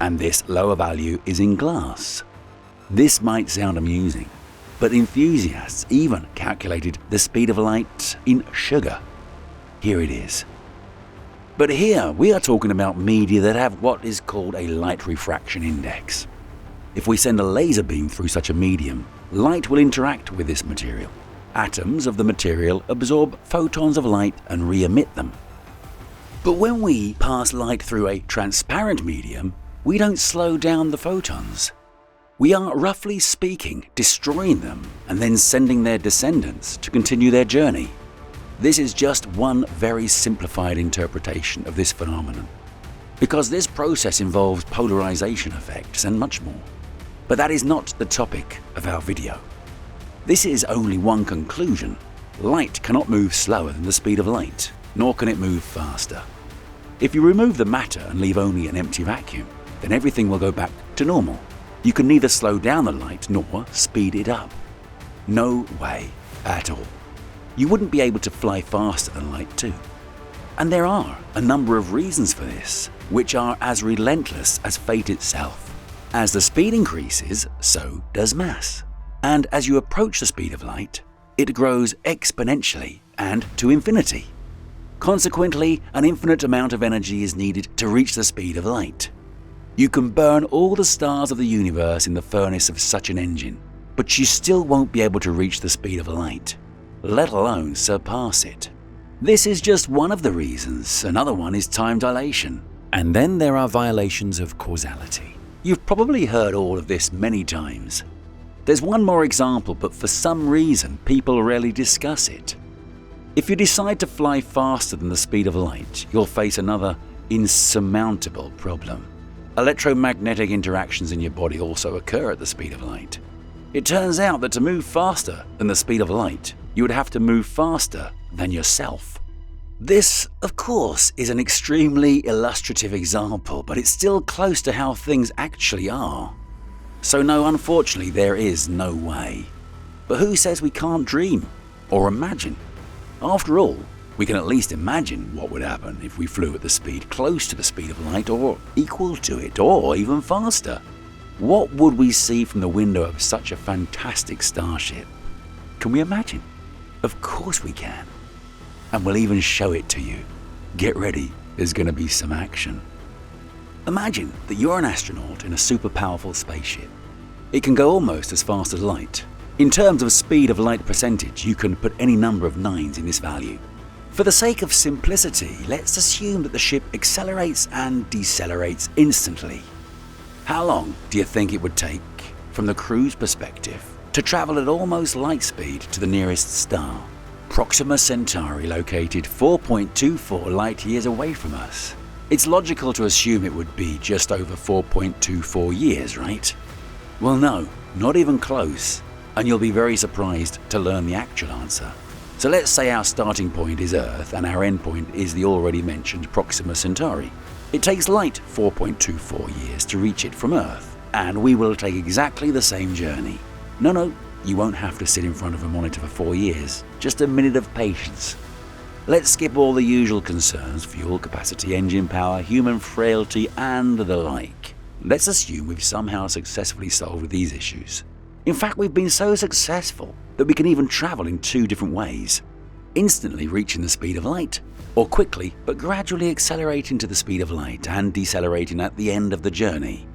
and this lower value is in glass. This might sound amusing, but enthusiasts even calculated the speed of light in sugar. Here it is. But here we are talking about media that have what is called a light refraction index. If we send a laser beam through such a medium, light will interact with this material. Atoms of the material absorb photons of light and re-emit them. But when we pass light through a transparent medium, we don't slow down the photons. We are, roughly speaking, destroying them and then sending their descendants to continue their journey. This is just one very simplified interpretation of this phenomenon, because this process involves polarization effects and much more. But that is not the topic of our video. This is only one conclusion. Light cannot move slower than the speed of light, nor can it move faster. If you remove the matter and leave only an empty vacuum, then everything will go back to normal. You can neither slow down the light nor speed it up. No way at all. You wouldn't be able to fly faster than light too. And there are a number of reasons for this, which are as relentless as fate itself. As the speed increases, so does mass. And as you approach the speed of light, it grows exponentially and to infinity. Consequently, an infinite amount of energy is needed to reach the speed of light. You can burn all the stars of the universe in the furnace of such an engine, but you still won't be able to reach the speed of light, let alone surpass it. This is just one of the reasons. Another one is time dilation. And then there are violations of causality. You've probably heard all of this many times. There's one more example, but for some reason people rarely discuss it. If you decide to fly faster than the speed of light, you'll face another insurmountable problem. Electromagnetic interactions in your body also occur at the speed of light. It turns out that to move faster than the speed of light, you would have to move faster than yourself. This, of course, is an extremely illustrative example, but it's still close to how things actually are. So no, unfortunately, there is no way. But who says we can't dream or imagine? After all, we can at least imagine what would happen if we flew at the speed close to the speed of light, or equal to it, or even faster. What would we see from the window of such a fantastic starship? Can we imagine? Of course we can. And we'll even show it to you. Get ready, there's going to be some action. Imagine that you're an astronaut in a super powerful spaceship. It can go almost as fast as light. In terms of speed of light percentage, you can put any number of 9s in this value. For the sake of simplicity, let's assume that the ship accelerates and decelerates instantly. How long do you think it would take, from the crew's perspective, to travel at almost light speed to the nearest star? Proxima Centauri, located 4.24 light years away from us. It's logical to assume it would be just over 4.24 years, right? Well, no, not even close, and you'll be very surprised to learn the actual answer. So let's say our starting point is Earth and our end point is the already mentioned Proxima Centauri. It takes light 4.24 years to reach it from Earth, and we will take exactly the same journey. No, you won't have to sit in front of a monitor for 4 years, just a minute of patience. Let's skip all the usual concerns: fuel capacity, engine power, human frailty, and the like. Let's assume we've somehow successfully solved these issues. In fact, we've been so successful that we can even travel in 2 different ways: instantly reaching the speed of light, or quickly but gradually accelerating to the speed of light and decelerating at the end of the journey.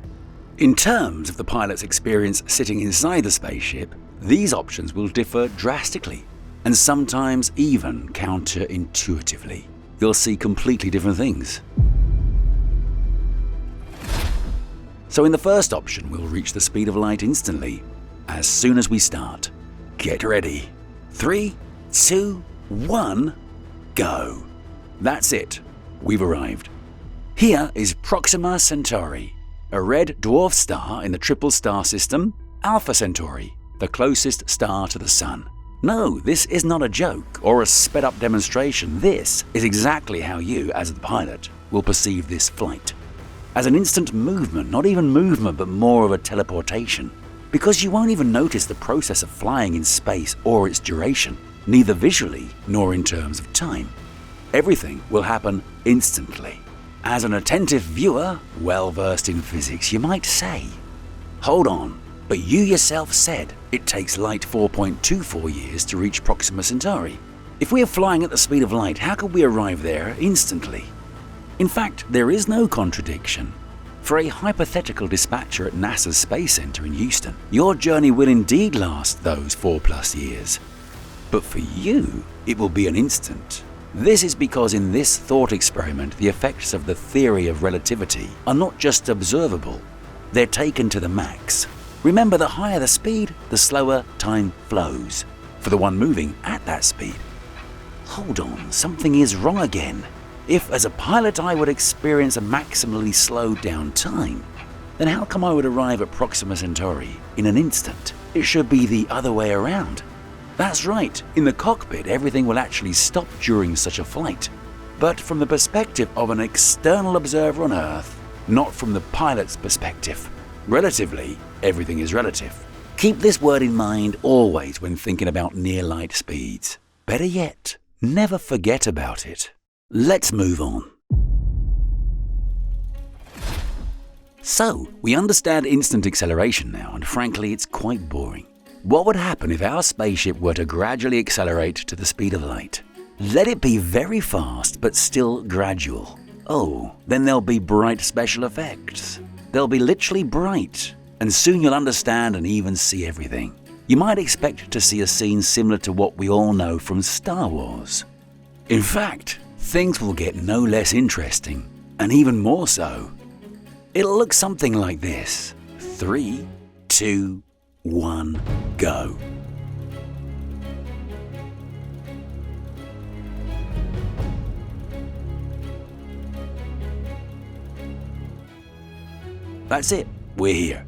In terms of the pilot's experience sitting inside the spaceship, these options will differ drastically, and sometimes even counterintuitively. You'll see completely different things. So in the first option, we'll reach the speed of light instantly, as soon as we start. Get ready. 3, 2, 1, go. That's it. We've arrived. Here is Proxima Centauri, a red dwarf star in the triple star system, Alpha Centauri, the closest star to the Sun. No, this is not a joke or a sped-up demonstration. This is exactly how you, as the pilot, will perceive this flight. As an instant movement, not even movement, but more of a teleportation. Because you won't even notice the process of flying in space or its duration, neither visually nor in terms of time. Everything will happen instantly. As an attentive viewer, well versed in physics, you might say, hold on, but you yourself said it takes light 4.24 years to reach Proxima Centauri. If we are flying at the speed of light, how could we arrive there instantly? In fact, there is no contradiction. For a hypothetical dispatcher at NASA's Space Center in Houston, your journey will indeed last those 4+ years. But for you, it will be an instant. This is because in this thought experiment, the effects of the theory of relativity are not just observable, they're taken to the max. Remember, the higher the speed, the slower time flows for the one moving at that speed. Hold on, something is wrong again. If, as a pilot, I would experience a maximally slowed down time, then how come I would arrive at Proxima Centauri in an instant? It should be the other way around. That's right, in the cockpit everything will actually stop during such a flight. But from the perspective of an external observer on Earth, not from the pilot's perspective. Relatively, everything is relative. Keep this word in mind always when thinking about near light speeds. Better yet, never forget about it. Let's move on. So, we understand instant acceleration now, and frankly, it's quite boring. What would happen if our spaceship were to gradually accelerate to the speed of light? Let it be very fast, but still gradual. Oh, then there'll be bright special effects. They'll be literally bright, and soon you'll understand and even see everything. You might expect to see a scene similar to what we all know from Star Wars. In fact, things will get no less interesting, and even more so. It'll look something like this. 3, 2, 1, go. That's it, we're here.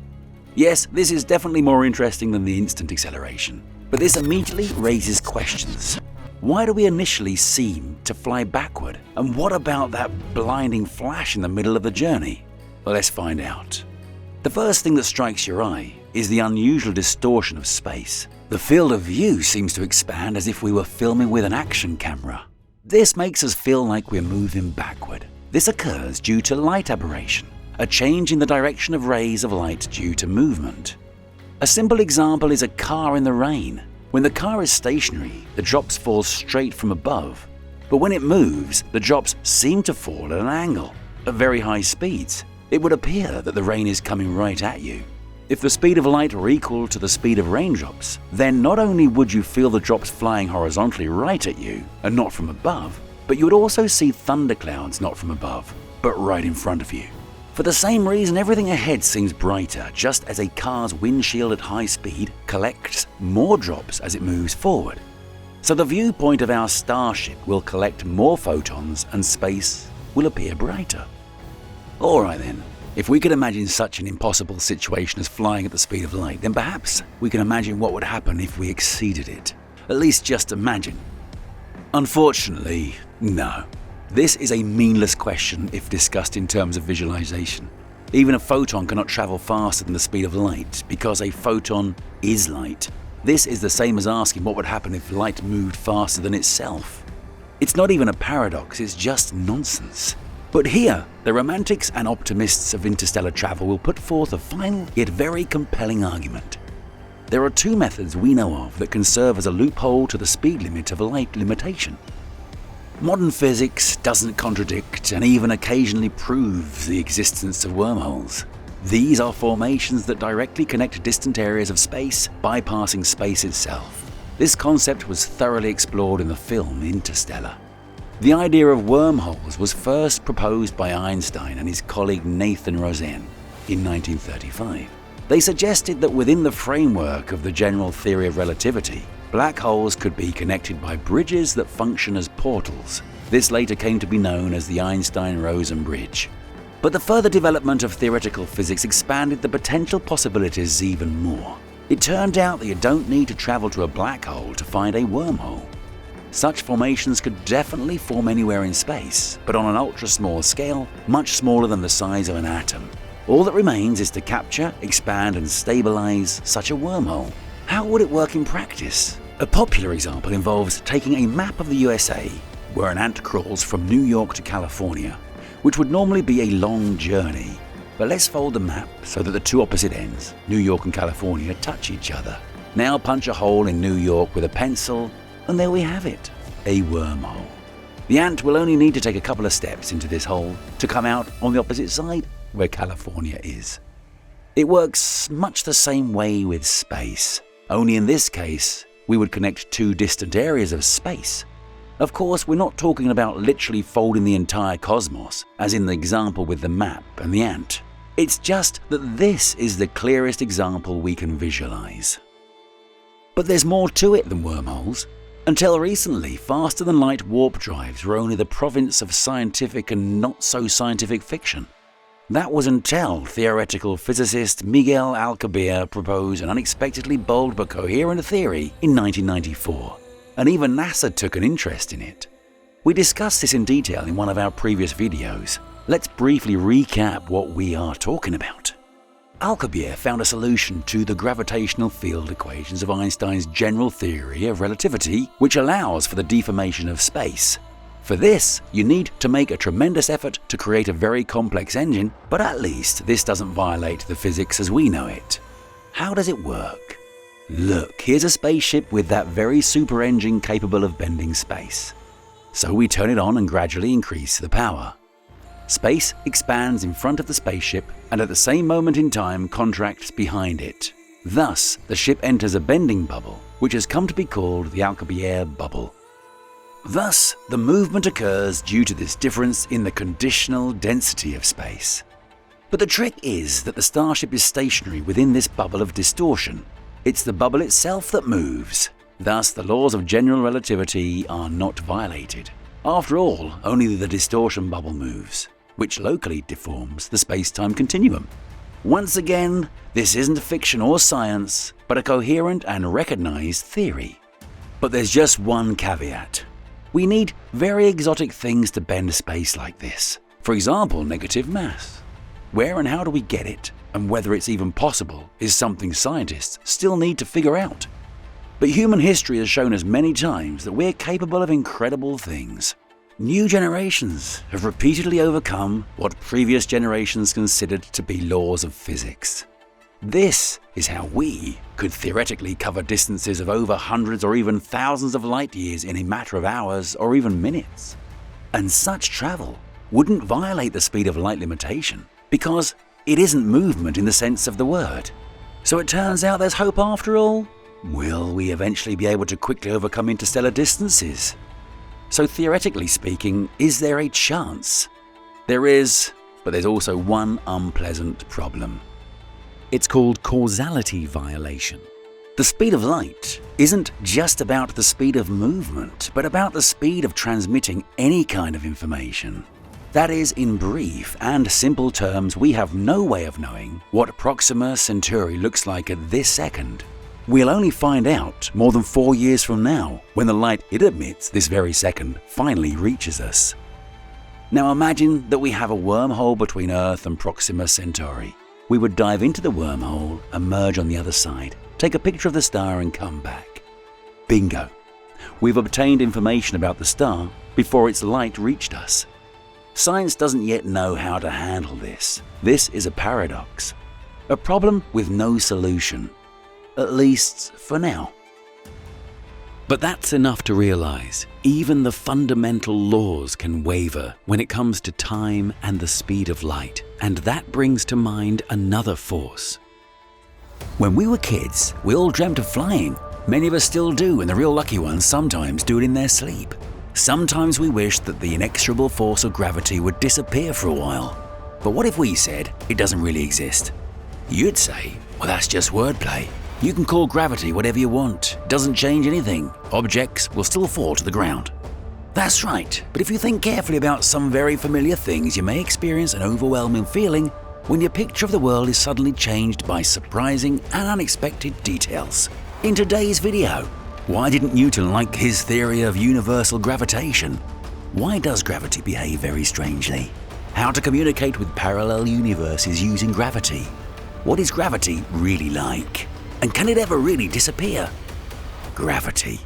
Yes, this is definitely more interesting than the instant acceleration, but this immediately raises questions. Why do we initially seem to fly backward? And what about that blinding flash in the middle of the journey? Well, let's find out. The first thing that strikes your eye is the unusual distortion of space. The field of view seems to expand as if we were filming with an action camera. This makes us feel like we're moving backward. This occurs due to light aberration, a change in the direction of rays of light due to movement. A simple example is a car in the rain. When the car is stationary, the drops fall straight from above. But when it moves, the drops seem to fall at an angle, at very high speeds. It would appear that the rain is coming right at you. If the speed of light were equal to the speed of raindrops, then not only would you feel the drops flying horizontally right at you, and not from above, but you would also see thunderclouds not from above, but right in front of you. For the same reason, everything ahead seems brighter, just as a car's windshield at high speed collects more drops as it moves forward. So the viewpoint of our starship will collect more photons and space will appear brighter. Alright then, if we could imagine such an impossible situation as flying at the speed of light, then perhaps we can imagine what would happen if we exceeded it. At least just imagine. Unfortunately, no. This is a meaningless question if discussed in terms of visualization. Even a photon cannot travel faster than the speed of light because a photon is light. This is the same as asking what would happen if light moved faster than itself. It's not even a paradox, it's just nonsense. But here, the romantics and optimists of interstellar travel will put forth a final yet very compelling argument. There are two methods we know of that can serve as a loophole to the speed limit of a light limitation. Modern physics doesn't contradict and even occasionally proves the existence of wormholes. These are formations that directly connect distant areas of space, bypassing space itself. This concept was thoroughly explored in the film Interstellar. The idea of wormholes was first proposed by Einstein and his colleague Nathan Rosen in 1935. They suggested that within the framework of the general theory of relativity, black holes could be connected by bridges that function as portals. This later came to be known as the Einstein-Rosen bridge. But the further development of theoretical physics expanded the potential possibilities even more. It turned out that you don't need to travel to a black hole to find a wormhole. Such formations could definitely form anywhere in space, but on an ultra-small scale, much smaller than the size of an atom. All that remains is to capture, expand and stabilize such a wormhole. How would it work in practice? A popular example involves taking a map of the USA, where an ant crawls from New York to California, which would normally be a long journey. But let's fold the map so that the two opposite ends, New York and California, touch each other. Now punch a hole in New York with a pencil, and there we have it, a wormhole. The ant will only need to take a couple of steps into this hole to come out on the opposite side, where California is. It works much the same way with space, only in this case, we would connect two distant areas of space. Of course, we're not talking about literally folding the entire cosmos, as in the example with the map and the ant. It's just that this is the clearest example we can visualize. But there's more to it than wormholes. Until recently, faster-than-light warp drives were only the province of scientific and not-so-scientific fiction. That was until theoretical physicist Miguel Alcubierre proposed an unexpectedly bold but coherent theory in 1994, and even NASA took an interest in it. We discussed this in detail in one of our previous videos. Let's briefly recap what we are talking about. Alcubierre found a solution to the gravitational field equations of Einstein's general theory of relativity, which allows for the deformation of space. For this, you need to make a tremendous effort to create a very complex engine, but at least this doesn't violate the physics as we know it. How does it work? Look, here's a spaceship with that very super engine capable of bending space. So we turn it on and gradually increase the power. Space expands in front of the spaceship and at the same moment in time contracts behind it. Thus, the ship enters a bending bubble, which has come to be called the Alcubierre bubble. Thus, the movement occurs due to this difference in the conditional density of space. But the trick is that the starship is stationary within this bubble of distortion. It's the bubble itself that moves. Thus, the laws of general relativity are not violated. After all, only the distortion bubble moves, which locally deforms the space-time continuum. Once again, this isn't fiction or science, but a coherent and recognized theory. But there's just one caveat. We need very exotic things to bend space like this. For example, negative mass. Where and how do we get it, and whether it's even possible, is something scientists still need to figure out. But human history has shown us many times that we're capable of incredible things. New generations have repeatedly overcome what previous generations considered to be laws of physics. This is how we could theoretically cover distances of over hundreds or even thousands of light years in a matter of hours or even minutes. And such travel wouldn't violate the speed of light limitation because it isn't movement in the sense of the word. So it turns out there's hope after all. Will we eventually be able to quickly overcome interstellar distances? So theoretically speaking, is there a chance? There is, but there's also one unpleasant problem. It's called causality violation. The speed of light isn't just about the speed of movement, but about the speed of transmitting any kind of information. That is, in brief and simple terms, we have no way of knowing what Proxima Centauri looks like at this second. We'll only find out more than 4 years from now, when the light it emits this very second finally reaches us. Now imagine that we have a wormhole between Earth and Proxima Centauri. We would dive into the wormhole, emerge on the other side, take a picture of the star and come back. Bingo! We've obtained information about the star before its light reached us. Science doesn't yet know how to handle this. This is a paradox. A problem with no solution. At least for now. But that's enough to realize even the fundamental laws can waver when it comes to time and the speed of light, and that brings to mind another force. When we were kids, we all dreamt of flying. Many of us still do, and the real lucky ones sometimes do it in their sleep. Sometimes we wish that the inexorable force of gravity would disappear for a while. But what if we said it doesn't really exist? You'd say, well, that's just wordplay. You can call gravity whatever you want. It doesn't change anything. Objects will still fall to the ground. That's right, but if you think carefully about some very familiar things, you may experience an overwhelming feeling when your picture of the world is suddenly changed by surprising and unexpected details. In today's video, why didn't Newton like his theory of universal gravitation? Why does gravity behave very strangely? How to communicate with parallel universes using gravity? What is gravity really like? And can it ever really disappear? Gravity.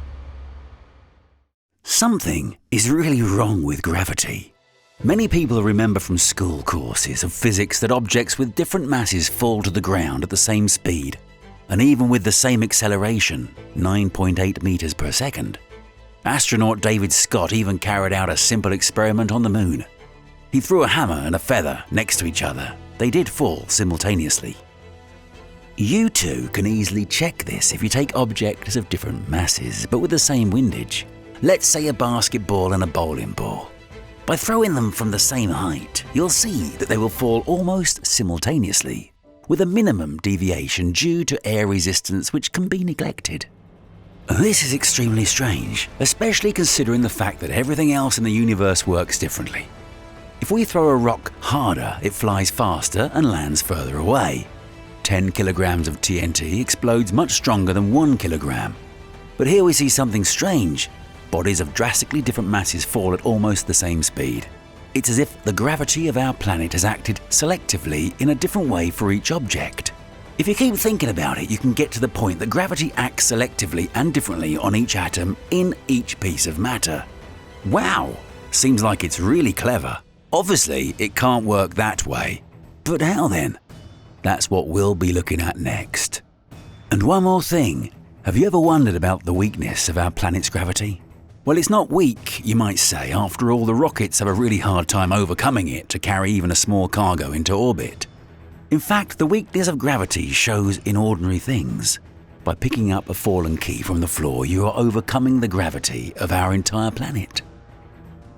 Something is really wrong with gravity. Many people remember from school courses of physics that objects with different masses fall to the ground at the same speed, and even with the same acceleration, 9.8 meters per second. Astronaut David Scott even carried out a simple experiment on the moon. He threw a hammer and a feather next to each other. They did fall simultaneously. You too can easily check this if you take objects of different masses but with the same windage. Let's say a basketball and a bowling ball. By throwing them from the same height, you'll see that they will fall almost simultaneously, with a minimum deviation due to air resistance which can be neglected. This is extremely strange, especially considering the fact that everything else in the universe works differently. If we throw a rock harder, it flies faster and lands further away. 10 kilograms of TNT explodes much stronger than 1 kilogram. But here we see something strange. Bodies of drastically different masses fall at almost the same speed. It's as if the gravity of our planet has acted selectively in a different way for each object. If you keep thinking about it, you can get to the point that gravity acts selectively and differently on each atom in each piece of matter. Wow! Seems like it's really clever. Obviously, it can't work that way. But how then? That's what we'll be looking at next. And one more thing. Have you ever wondered about the weakness of our planet's gravity? Well, it's not weak, you might say. After all, the rockets have a really hard time overcoming it to carry even a small cargo into orbit. In fact, the weakness of gravity shows in ordinary things. By picking up a fallen key from the floor, you are overcoming the gravity of our entire planet.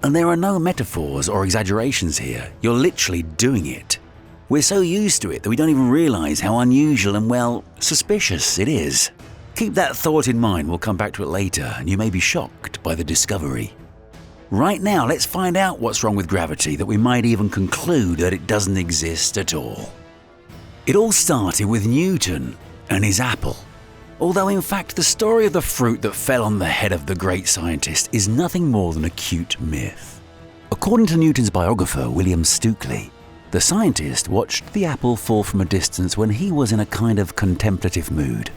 And there are no metaphors or exaggerations here. You're literally doing it. We're so used to it that we don't even realize how unusual and, well, suspicious it is. Keep that thought in mind, we'll come back to it later, and you may be shocked by the discovery. Right now, let's find out what's wrong with gravity that we might even conclude that it doesn't exist at all. It all started with Newton and his apple. Although in fact the story of the fruit that fell on the head of the great scientist is nothing more than a cute myth. According to Newton's biographer, William Stukeley, the scientist watched the apple fall from a distance when he was in a kind of contemplative mood.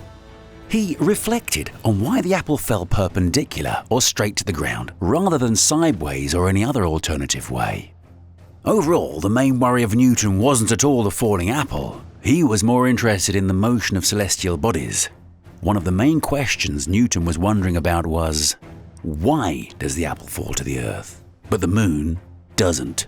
He reflected on why the apple fell perpendicular or straight to the ground rather than sideways or any other alternative way. Overall, the main worry of Newton wasn't at all the falling apple. He was more interested in the motion of celestial bodies. One of the main questions Newton was wondering about was, why does the apple fall to the Earth, but the moon doesn't?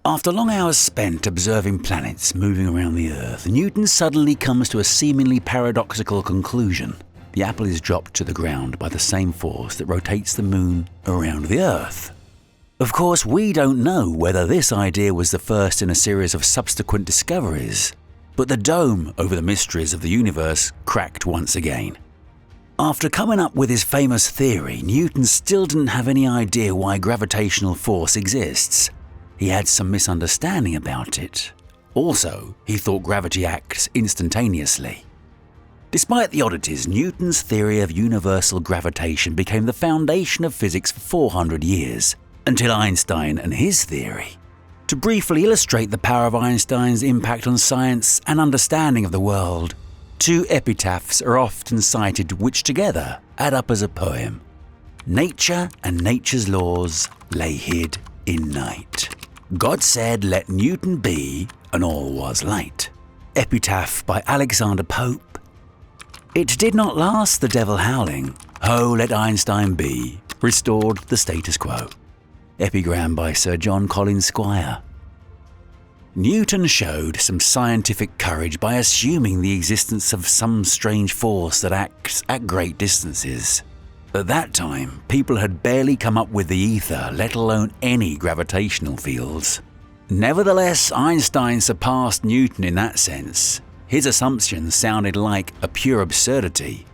After long hours spent observing planets moving around the Earth, Newton suddenly comes to a seemingly paradoxical conclusion. The apple is dropped to the ground by the same force that rotates the moon around the Earth. Of course, we don't know whether this idea was the first in a series of subsequent discoveries, but the dome over the mysteries of the universe cracked once again. After coming up with his famous theory, Newton still didn't have any idea why gravitational force exists. He had some misunderstanding about it. Also, he thought gravity acts instantaneously. Despite the oddities, Newton's theory of universal gravitation became the foundation of physics for 400 years, until Einstein and his theory. To briefly illustrate the power of Einstein's impact on science and understanding of the world, two epitaphs are often cited which together add up as a poem. Nature and nature's laws lay hid in night. God said, let Newton be, and all was light. Epitaph by Alexander Pope. It did not last, the devil howling. Ho, let Einstein be, restored the status quo. Epigram by Sir John Collins Squire. Newton showed some scientific courage by assuming the existence of some strange force that acts at great distances. At that time, people had barely come up with the ether, let alone any gravitational fields. Nevertheless, Einstein surpassed Newton in that sense. His assumptions sounded like a pure absurdity.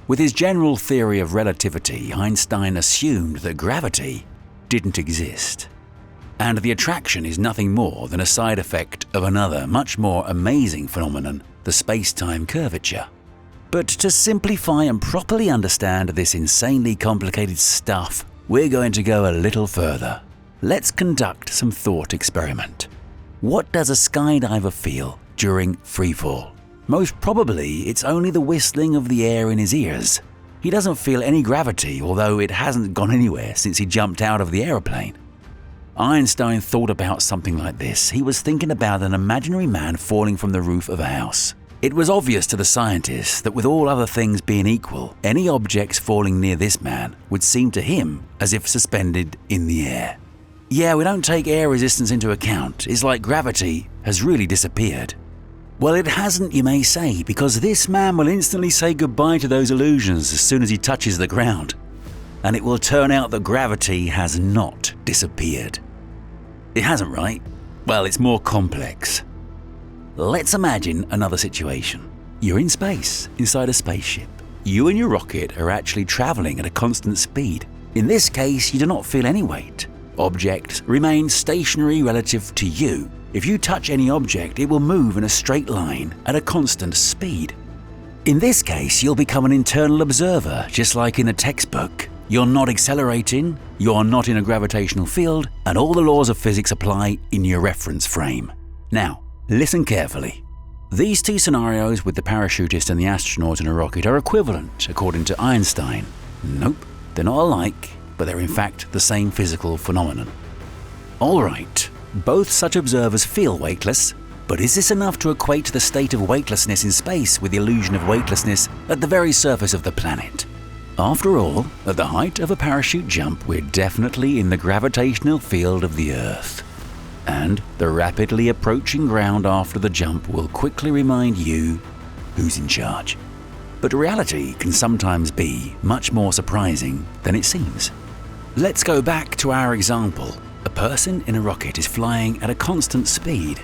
With his general theory of relativity, Einstein assumed that gravity didn't exist, and the attraction is nothing more than a side effect of another, much more amazing phenomenon, the space-time curvature. But to simplify and properly understand this insanely complicated stuff, we're going to go a little further. Let's conduct some thought experiment. What does a skydiver feel during freefall? Most probably, it's only the whistling of the air in his ears. He doesn't feel any gravity, although it hasn't gone anywhere since he jumped out of the aeroplane. Einstein thought about something like this. He was thinking about an imaginary man falling from the roof of a house. It was obvious to the scientist that with all other things being equal, any objects falling near this man would seem to him as if suspended in the air. Yeah, we don't take air resistance into account. It's like gravity has really disappeared. Well, it hasn't, you may say, because this man will instantly say goodbye to those illusions as soon as he touches the ground. And it will turn out that gravity has not disappeared. It hasn't, right? Well, it's more complex. Let's imagine another situation. You're in space, inside a spaceship. You and your rocket are actually traveling at a constant speed. In this case, you do not feel any weight. Objects remain stationary relative to you. If you touch any object, it will move in a straight line at a constant speed. In this case, you'll become an internal observer, just like in a textbook. You're not accelerating, you're not in a gravitational field, and all the laws of physics apply in your reference frame. Now, listen carefully. These two scenarios with the parachutist and the astronaut in a rocket are equivalent, according to Einstein. Nope, they're not alike, but they're in fact the same physical phenomenon. Alright, both such observers feel weightless, but is this enough to equate the state of weightlessness in space with the illusion of weightlessness at the very surface of the planet? After all, at the height of a parachute jump, we're definitely in the gravitational field of the Earth. And the rapidly approaching ground after the jump will quickly remind you who's in charge. But reality can sometimes be much more surprising than it seems. Let's go back to our example. A person in a rocket is flying at a constant speed.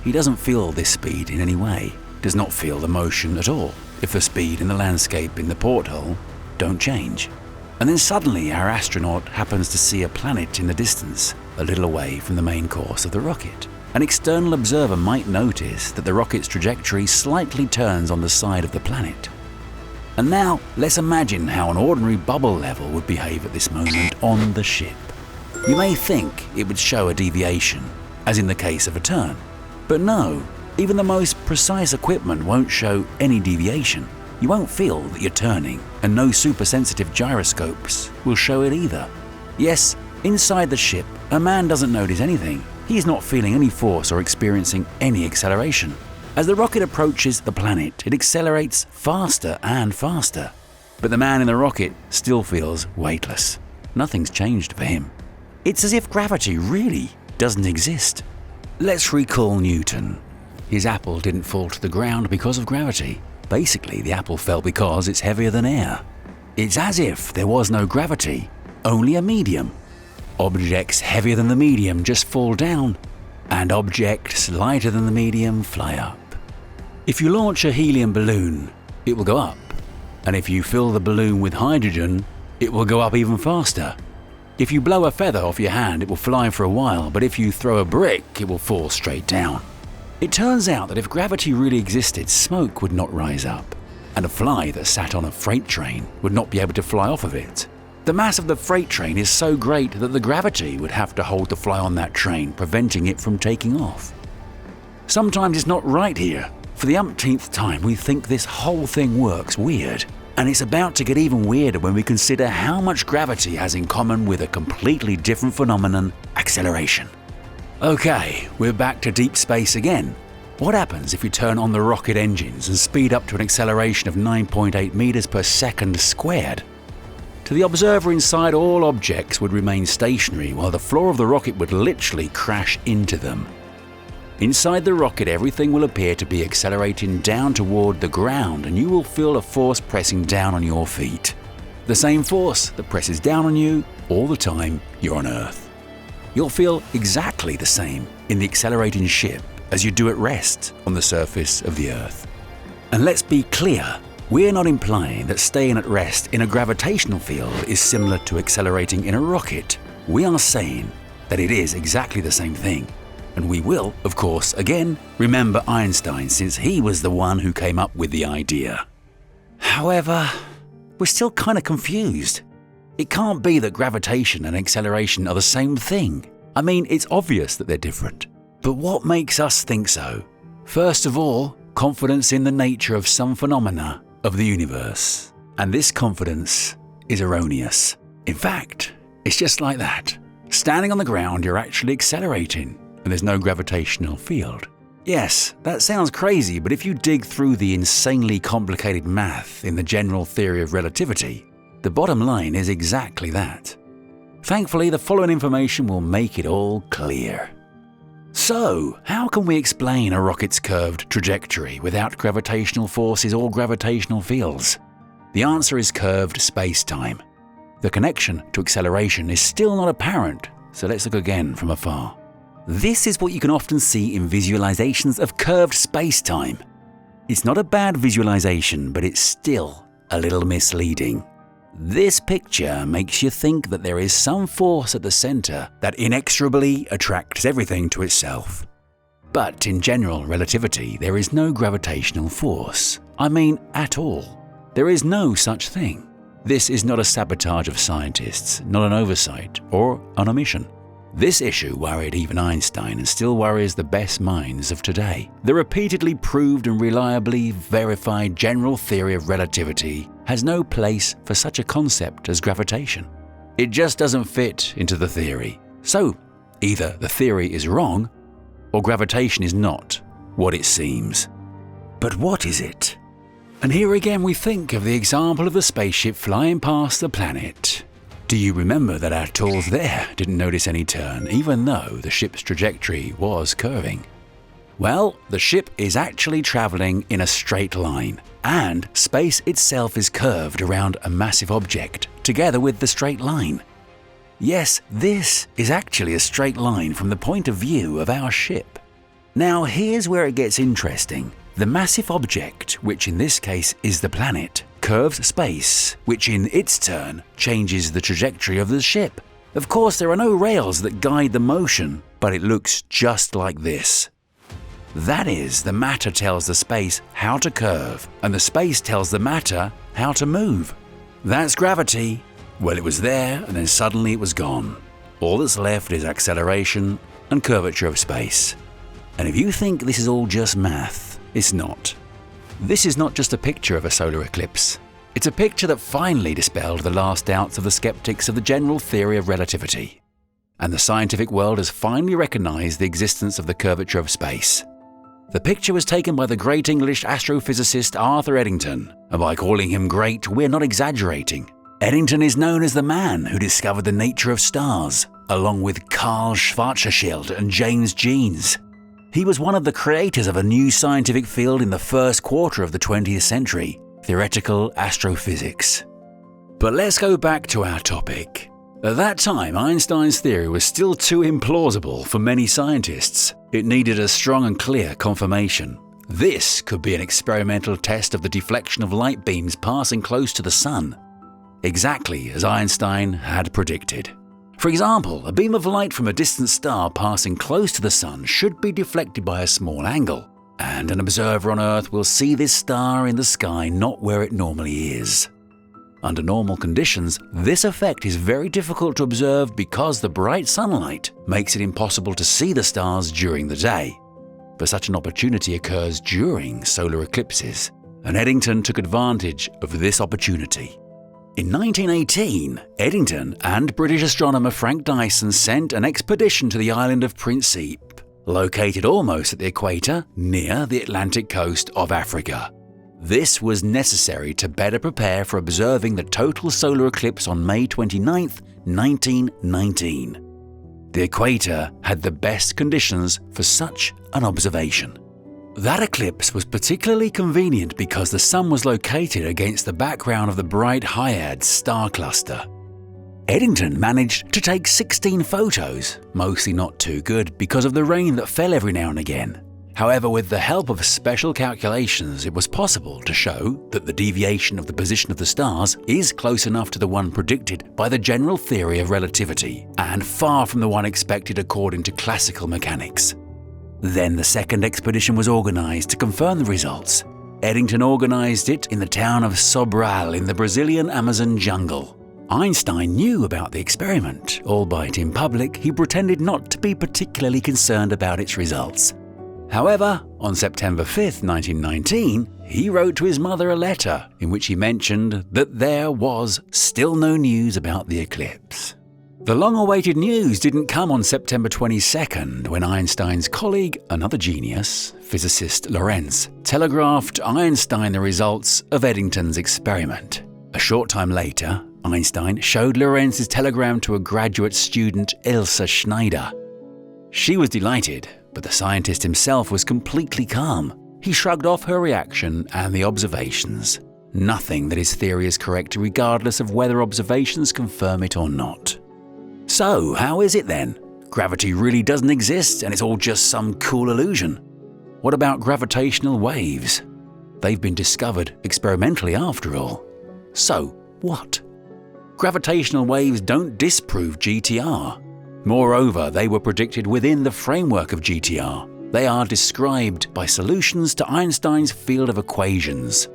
He doesn't feel this speed in any way, does not feel the motion at all if the speed and the landscape in the porthole don't change. And then suddenly our astronaut happens to see a planet in the distance, a little away from the main course of the rocket. An external observer might notice that the rocket's trajectory slightly turns on the side of the planet. And now, let's imagine how an ordinary bubble level would behave at this moment on the ship. You may think it would show a deviation, as in the case of a turn. But no, even the most precise equipment won't show any deviation. You won't feel that you're turning, and no super-sensitive gyroscopes will show it either. Yes, inside the ship, a man doesn't notice anything. He's not feeling any force or experiencing any acceleration. As the rocket approaches the planet, it accelerates faster and faster. But the man in the rocket still feels weightless. Nothing's changed for him. It's as if gravity really doesn't exist. Let's recall Newton. His apple didn't fall to the ground because of gravity. Basically, the apple fell because it's heavier than air. It's as if there was no gravity, only a medium. Objects heavier than the medium just fall down, and objects lighter than the medium fly up. If you launch a helium balloon, it will go up. And if you fill the balloon with hydrogen, it will go up even faster. If you blow a feather off your hand, it will fly for a while, but if you throw a brick, it will fall straight down. It turns out that if gravity really existed, smoke would not rise up, and a fly that sat on a freight train would not be able to fly off of it. The mass of the freight train is so great that the gravity would have to hold the fly on that train, preventing it from taking off. Sometimes it's not right here. For the umpteenth time, we think this whole thing works weird. And it's about to get even weirder when we consider how much gravity has in common with a completely different phenomenon, acceleration. Okay, we're back to deep space again. What happens if you turn on the rocket engines and speed up to an acceleration of 9.8 meters per second squared? To the observer inside, all objects would remain stationary while the floor of the rocket would literally crash into them. Inside the rocket, everything will appear to be accelerating down toward the ground, and you will feel a force pressing down on your feet. The same force that presses down on you all the time you're on Earth. You'll feel exactly the same in the accelerating ship as you do at rest on the surface of the Earth. And let's be clear, we're not implying that staying at rest in a gravitational field is similar to accelerating in a rocket. We are saying that it is exactly the same thing. And we will, of course, again, remember Einstein, since he was the one who came up with the idea. However, we're still kind of confused. It can't be that gravitation and acceleration are the same thing. I mean, it's obvious that they're different. But what makes us think so? First of all, confidence in the nature of some phenomena of the universe. And this confidence is erroneous. In fact, it's just like that. Standing on the ground, you're actually accelerating, and there's no gravitational field. Yes, that sounds crazy, but if you dig through the insanely complicated math in the general theory of relativity, the bottom line is exactly that. Thankfully, the following information will make it all clear. So, how can we explain a rocket's curved trajectory without gravitational forces or gravitational fields? The answer is curved space-time. The connection to acceleration is still not apparent, so let's look again from afar. This is what you can often see in visualizations of curved space-time. It's not a bad visualization, but it's still a little misleading. This picture makes you think that there is some force at the center that inexorably attracts everything to itself. But in general relativity, there is no gravitational force. I mean, at all. There is no such thing. This is not a sabotage of scientists, not an oversight or an omission. This issue worried even Einstein and still worries the best minds of today. The repeatedly proved and reliably verified general theory of relativity has no place for such a concept as gravitation. It just doesn't fit into the theory. So, either the theory is wrong, or gravitation is not what it seems. But what is it? And here again we think of the example of the spaceship flying past the planet. Do you remember that our tools there didn't notice any turn, even though the ship's trajectory was curving? Well, the ship is actually traveling in a straight line, and space itself is curved around a massive object, together with the straight line. Yes, this is actually a straight line from the point of view of our ship. Now here's where it gets interesting. The massive object, which in this case is the planet, curves space, which in its turn changes the trajectory of the ship. Of course, there are no rails that guide the motion, but it looks just like this. That is, the matter tells the space how to curve, and the space tells the matter how to move. That's gravity. Well, it was there, and then suddenly it was gone. All that's left is acceleration and curvature of space. And if you think this is all just math, it's not. This is not just a picture of a solar eclipse. It's a picture that finally dispelled the last doubts of the skeptics of the general theory of relativity. And the scientific world has finally recognized the existence of the curvature of space. The picture was taken by the great English astrophysicist Arthur Eddington, and by calling him great, we're not exaggerating. Eddington is known as the man who discovered the nature of stars, along with Carl Schwarzschild and James Jeans. He was one of the creators of a new scientific field in the first quarter of the 20th century, theoretical astrophysics. But let's go back to our topic. At that time, Einstein's theory was still too implausible for many scientists. It needed a strong and clear confirmation. This could be an experimental test of the deflection of light beams passing close to the sun, exactly as Einstein had predicted. For example, a beam of light from a distant star passing close to the sun should be deflected by a small angle, and an observer on Earth will see this star in the sky not where it normally is. Under normal conditions, this effect is very difficult to observe because the bright sunlight makes it impossible to see the stars during the day. But such an opportunity occurs during solar eclipses, and Eddington took advantage of this opportunity. In 1918, Eddington and British astronomer Frank Dyson sent an expedition to the island of Principe, located almost at the equator near the Atlantic coast of Africa. This was necessary to better prepare for observing the total solar eclipse on May 29, 1919. The equator had the best conditions for such an observation. That eclipse was particularly convenient because the sun was located against the background of the bright Hyades star cluster. Eddington managed to take 16 photos, mostly not too good because of the rain that fell every now and again. However, with the help of special calculations, it was possible to show that the deviation of the position of the stars is close enough to the one predicted by the general theory of relativity, and far from the one expected according to classical mechanics. Then the second expedition was organized to confirm the results. Eddington organized it in the town of Sobral in the Brazilian Amazon jungle. Einstein knew about the experiment, albeit in public he pretended not to be particularly concerned about its results. However, on September 5, 1919, he wrote to his mother a letter in which he mentioned that there was still no news about the eclipse. The long-awaited news didn't come on September 22nd when Einstein's colleague, another genius, physicist Lorentz, telegraphed Einstein the results of Eddington's experiment. A short time later, Einstein showed Lorentz's telegram to a graduate student, Elsa Schneider. She was delighted, but the scientist himself was completely calm. He shrugged off her reaction and the observations. Nothing that his theory is correct regardless of whether observations confirm it or not. So, how is it then? Gravity really doesn't exist and it's all just some cool illusion. What about gravitational waves? They've been discovered experimentally after all. So, what? Gravitational waves don't disprove GTR. Moreover, they were predicted within the framework of GTR. They are described by solutions to Einstein's field of equations.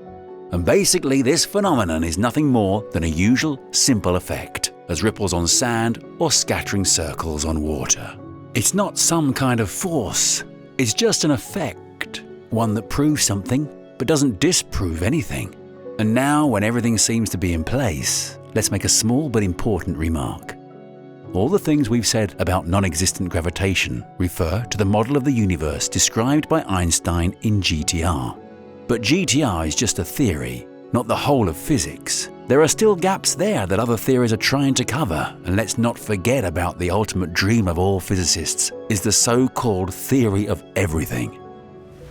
And basically, this phenomenon is nothing more than a usual simple effect, as ripples on sand or scattering circles on water. It's not some kind of force, it's just an effect, one that proves something but doesn't disprove anything. And now, when everything seems to be in place, let's make a small but important remark. All the things we've said about non-existent gravitation refer to the model of the universe described by Einstein in GTR. But GTR is just a theory, not the whole of physics. There are still gaps there that other theories are trying to cover, and let's not forget about the ultimate dream of all physicists, is the so-called theory of everything.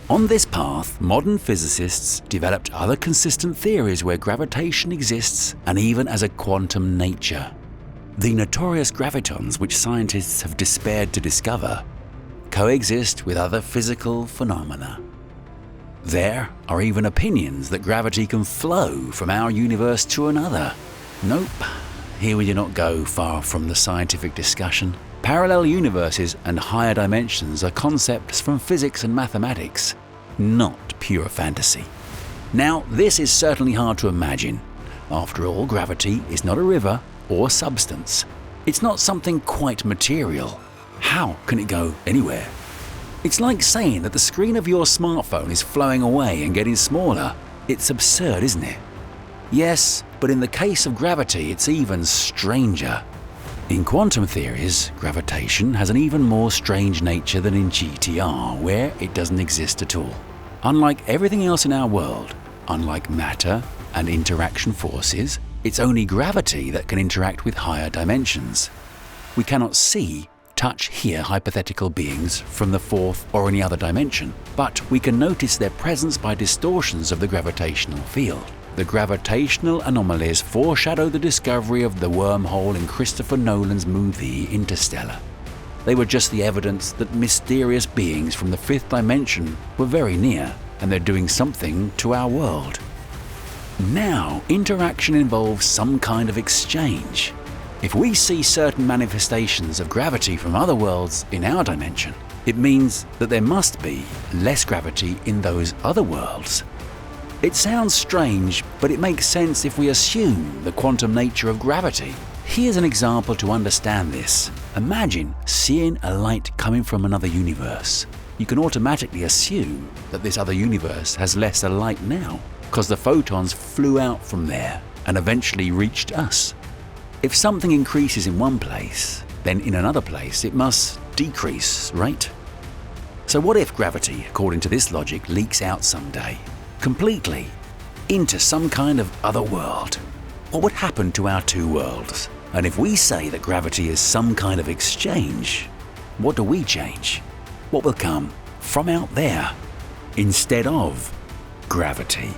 On this path, modern physicists developed other consistent theories where gravitation exists and even as a quantum nature. The notorious gravitons, which scientists have despaired to discover, coexist with other physical phenomena. There are even opinions that gravity can flow from our universe to another. Nope, here we do not go far from the scientific discussion. Parallel universes and higher dimensions are concepts from physics and mathematics, not pure fantasy. Now, this is certainly hard to imagine. After all, gravity is not a river or substance. It's not something quite material. How can it go anywhere? It's like saying that the screen of your smartphone is flowing away and getting smaller. It's absurd, isn't it? Yes, but in the case of gravity, it's even stranger. In quantum theories, gravitation has an even more strange nature than in GTR, where it doesn't exist at all. Unlike everything else in our world, unlike matter and interaction forces, it's only gravity that can interact with higher dimensions. We cannot see, touch, hear hypothetical beings from the fourth or any other dimension, but we can notice their presence by distortions of the gravitational field. The gravitational anomalies foreshadow the discovery of the wormhole in Christopher Nolan's movie Interstellar. They were just the evidence that mysterious beings from the fifth dimension were very near, and they're doing something to our world. Now, interaction involves some kind of exchange. If we see certain manifestations of gravity from other worlds in our dimension, it means that there must be less gravity in those other worlds. It sounds strange, but it makes sense if we assume the quantum nature of gravity. Here's an example to understand this. Imagine seeing a light coming from another universe. You can automatically assume that this other universe has lesser light now, because the photons flew out from there and eventually reached us. If something increases in one place, then in another place it must decrease, right? So what if gravity, according to this logic, leaks out someday, completely, into some kind of other world? What would happen to our two worlds? And if we say that gravity is some kind of exchange, what do we change? What will come from out there instead of gravity?